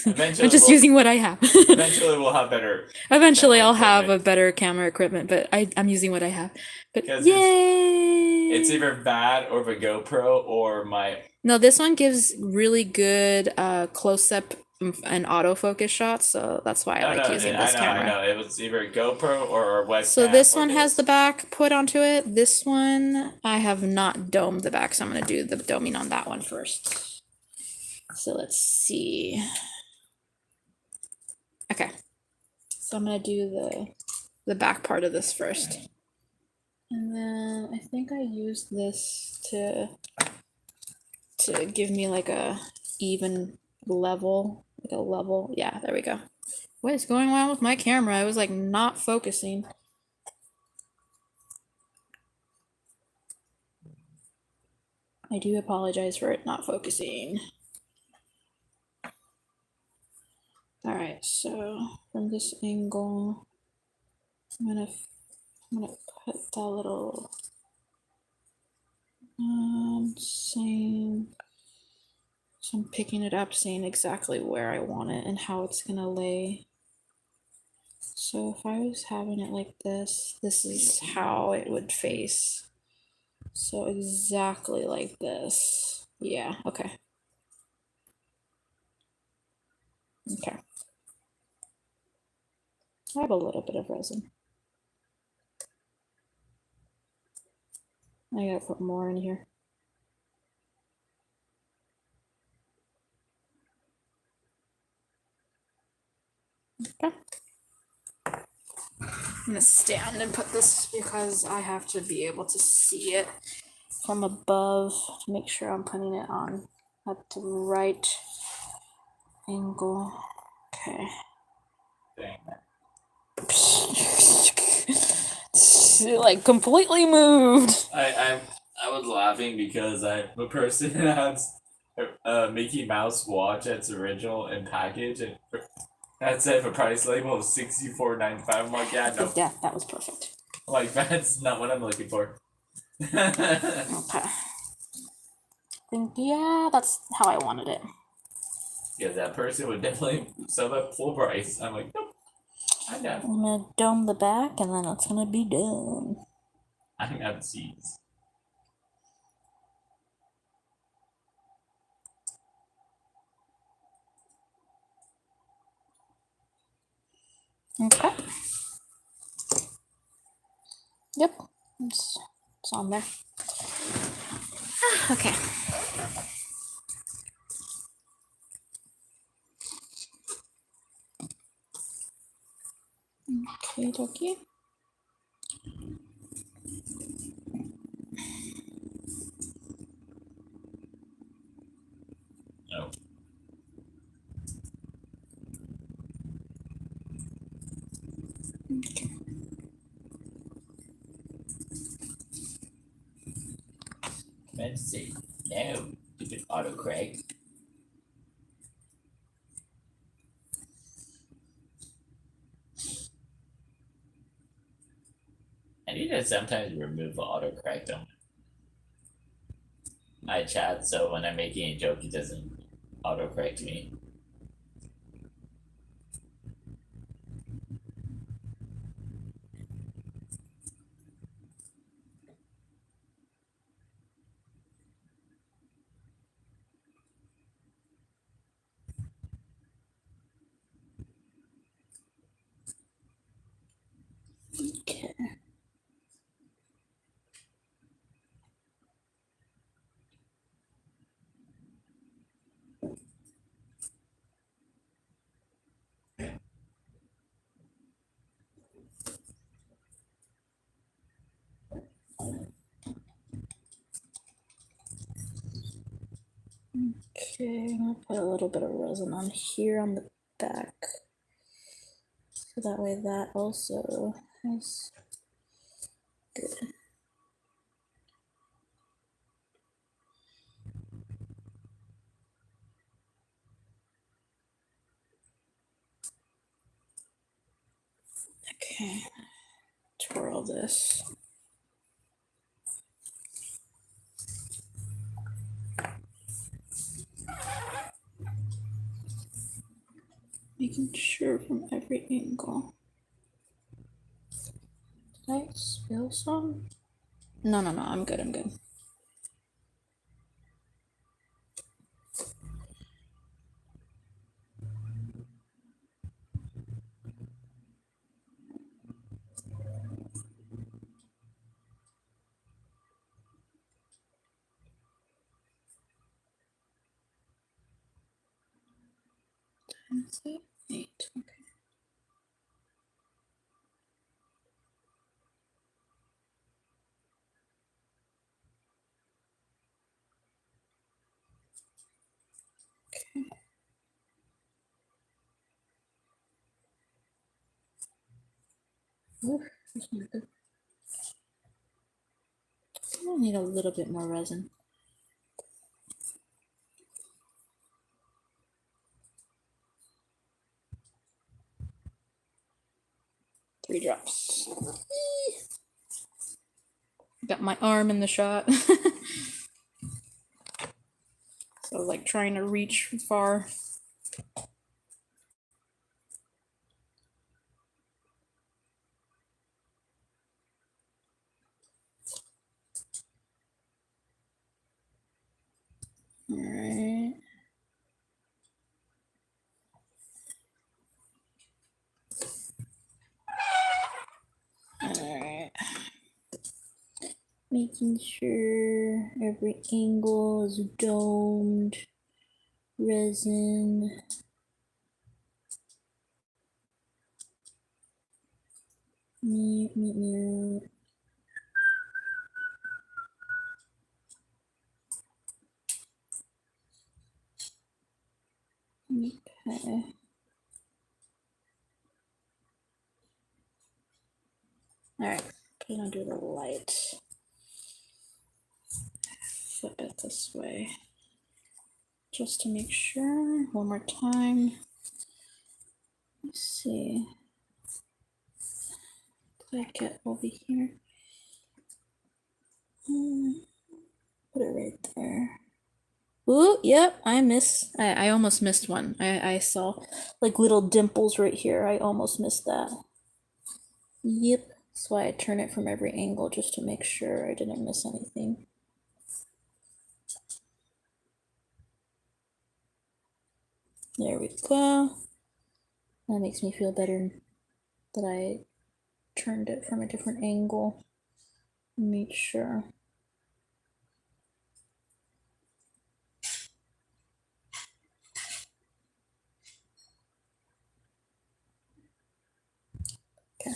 Eventually I'm just we'll- using what I have. Eventually we'll have better. Eventually, camera I'll have a equipment. better camera equipment, but I'm using what I have. But 'Cause yay! It's either that or the GoPro or my. No, this one gives really good close-up and autofocus shots, so that's why I like using this camera. I know. It was either GoPro or a webcam. So this or one has the this. back put onto it. This one, I have not domed the back, so I'm going to do the doming on that one first. So let's see. Okay. So I'm going to do the back part of this first. And then I think I used this to give me like a even level, like a level. Yeah, there we go. What is going on with my camera? I was like not focusing. I do apologize for it not focusing. All right, so from this angle, I'm gonna put that little same. So I'm picking it up, seeing exactly where I want it and how it's gonna lay. So if I was having it like this is how it would face. So exactly like this. Yeah, okay. Okay. I have a little bit of resin. I gotta put more in here. Okay. I'm gonna stand and put this because I have to be able to see it from above to make sure I'm putting it on at the right angle. Okay. Dang. Like completely moved. I was laughing because the person has a Mickey Mouse watch that's original and package and that said a price label of $64.95. I'm like, yeah, no. Yeah, that was perfect. Like that's not what I'm looking for. Okay. Think, yeah, that's how I wanted it. Yeah, that person would definitely sell that full price. I'm like, nope. I know. I'm gonna dome the back and then it's gonna be done. I have seeds. Okay. Yep, it's on there. Okay. Okay, dokie. No. Okay. Let's see. No. Stupid autocorrect. I need to sometimes remove the autocorrect on my chat so when I'm making a joke, it doesn't autocorrect me. Okay. Okay, I'm gonna put a little bit of resin on here on the back. So that way that also has good. Okay, twirl this. Making sure from every angle. Did I spill some? No, I'm good, I'm good. Is it 8? Okay. Oof, that's not good. I need a little bit more resin. Three drops. Got my arm in the shot. So like trying to reach far. All right. All right. Making sure every angle is domed. Resin. Mute. Okay. All right. Gonna do the light. Flip it this way. Just to make sure. One more time. Let's see. Did I get over here? Put it right there. Ooh, yep, I almost missed one. I saw like little dimples right here. I almost missed that. Yep, that's why I turn it from every angle just to make sure I didn't miss anything. There we go. That makes me feel better. that I turned it from a different angle. Make sure. Okay.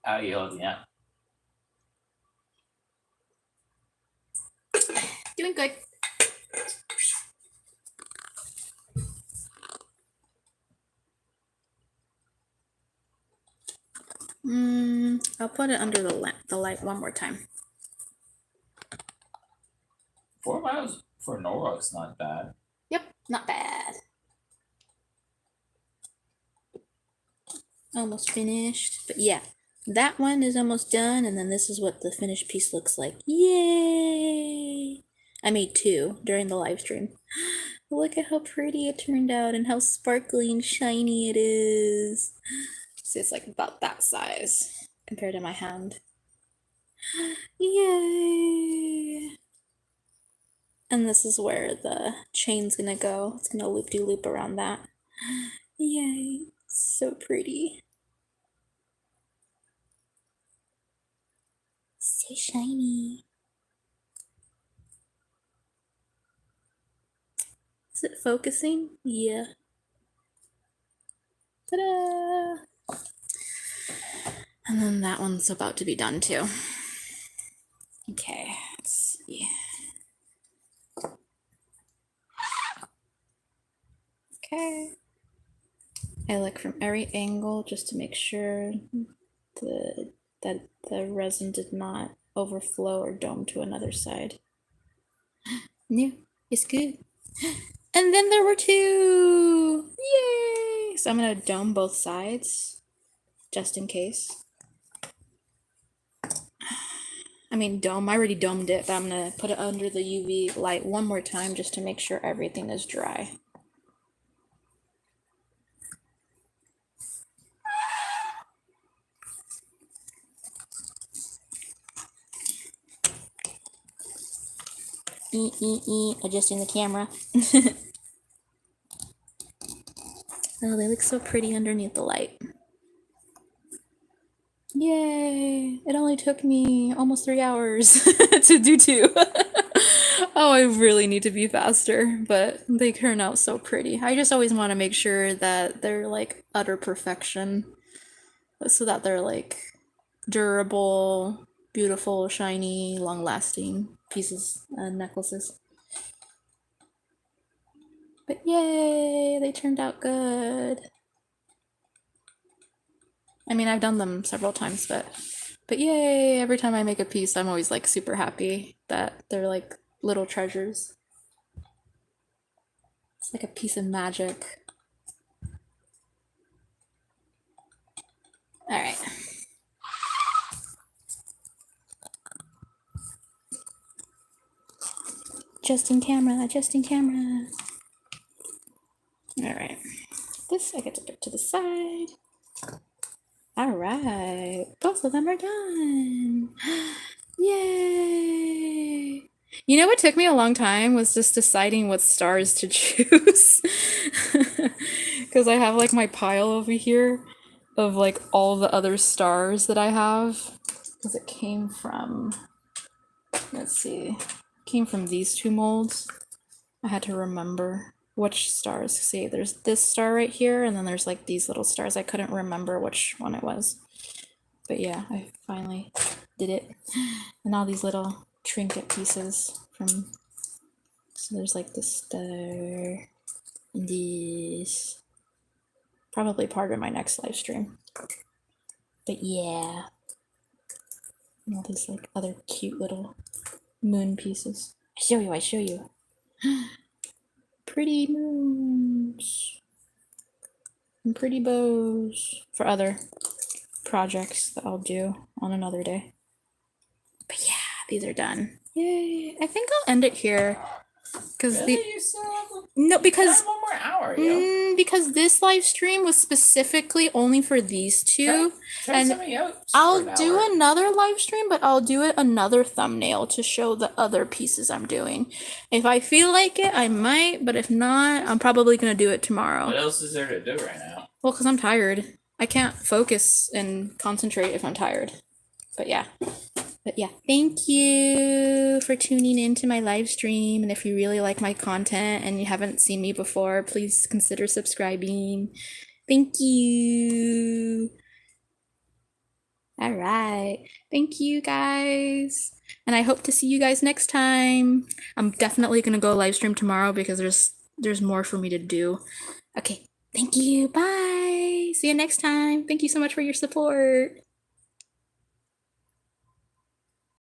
How are you holding up? Doing good. I'll put it under the light one more time. 4 miles for Norwalk's not bad. Yep, not bad. Almost finished. But yeah, that one is almost done, and then this is what the finished piece looks like. Yay! I made 2 during the live stream. Look at how pretty it turned out and how sparkly and shiny it is. See, it's like about that size compared to my hand. Yay! And this is where the chain's gonna go. It's gonna loop-de-loop around that. Yay! So pretty. So shiny. Is it focusing? Yeah. Ta-da! And then that one's about to be done too. Okay, let's see. Okay. I look from every angle just to make sure that the resin did not overflow or dome to another side. No, it's good. And then there were 2! Yay! So I'm gonna dome both sides, just in case. I mean, dome, I already domed it, but I'm gonna put it under the UV light one more time just to make sure everything is dry. Adjusting the camera. Oh, they look so pretty underneath the light. Yay! It only took me almost 3 hours to do 2. Oh, I really need to be faster, but they turn out so pretty. I just always want to make sure that they're like utter perfection, so that they're like durable, beautiful, shiny, long-lasting pieces and necklaces. But yay, they turned out good. I mean, I've done them several times, but yay, every time I make a piece, I'm always like super happy that they're like little treasures. It's like a piece of magic. All right. Just in camera, just in camera. All right. This I get to put to the side. All right, both of them are done. Yay! You know what took me a long time was just deciding what stars to choose. Because I have like my pile over here of like all the other stars that I have. Because it came from, let's see, came from these 2 molds. I had to remember which stars. See, there's this star right here, and then there's like these little stars. I couldn't remember which one it was. But yeah, I finally did it. And all these little trinket pieces from, so there's like this star, and this, Probably part of my next live stream. But yeah. And all these like other cute little moon pieces. I show you. Pretty moons. And pretty bows for other projects that I'll do on another day. But yeah, these are done. Yay. I think I'll end it here. Because Really? You still have no, because one more hour, yo. because this live stream was specifically only for these two. Try and something else. I'll for an do hour. another live stream, but I'll do it another thumbnail to show the other pieces I'm doing. If I feel like it, I might, but if not, I'm probably gonna do it tomorrow. What else is there to do right now? Well, because I'm tired. I can't focus and concentrate if I'm tired. But yeah. But yeah, thank you for tuning into my live stream. And if you really like my content and you haven't seen me before, please consider subscribing. Thank you. All right. Thank you guys. And I hope to see you guys next time. I'm definitely going to go live stream tomorrow because there's more for me to do. Okay. Thank you. Bye. See you next time. Thank you so much for your support.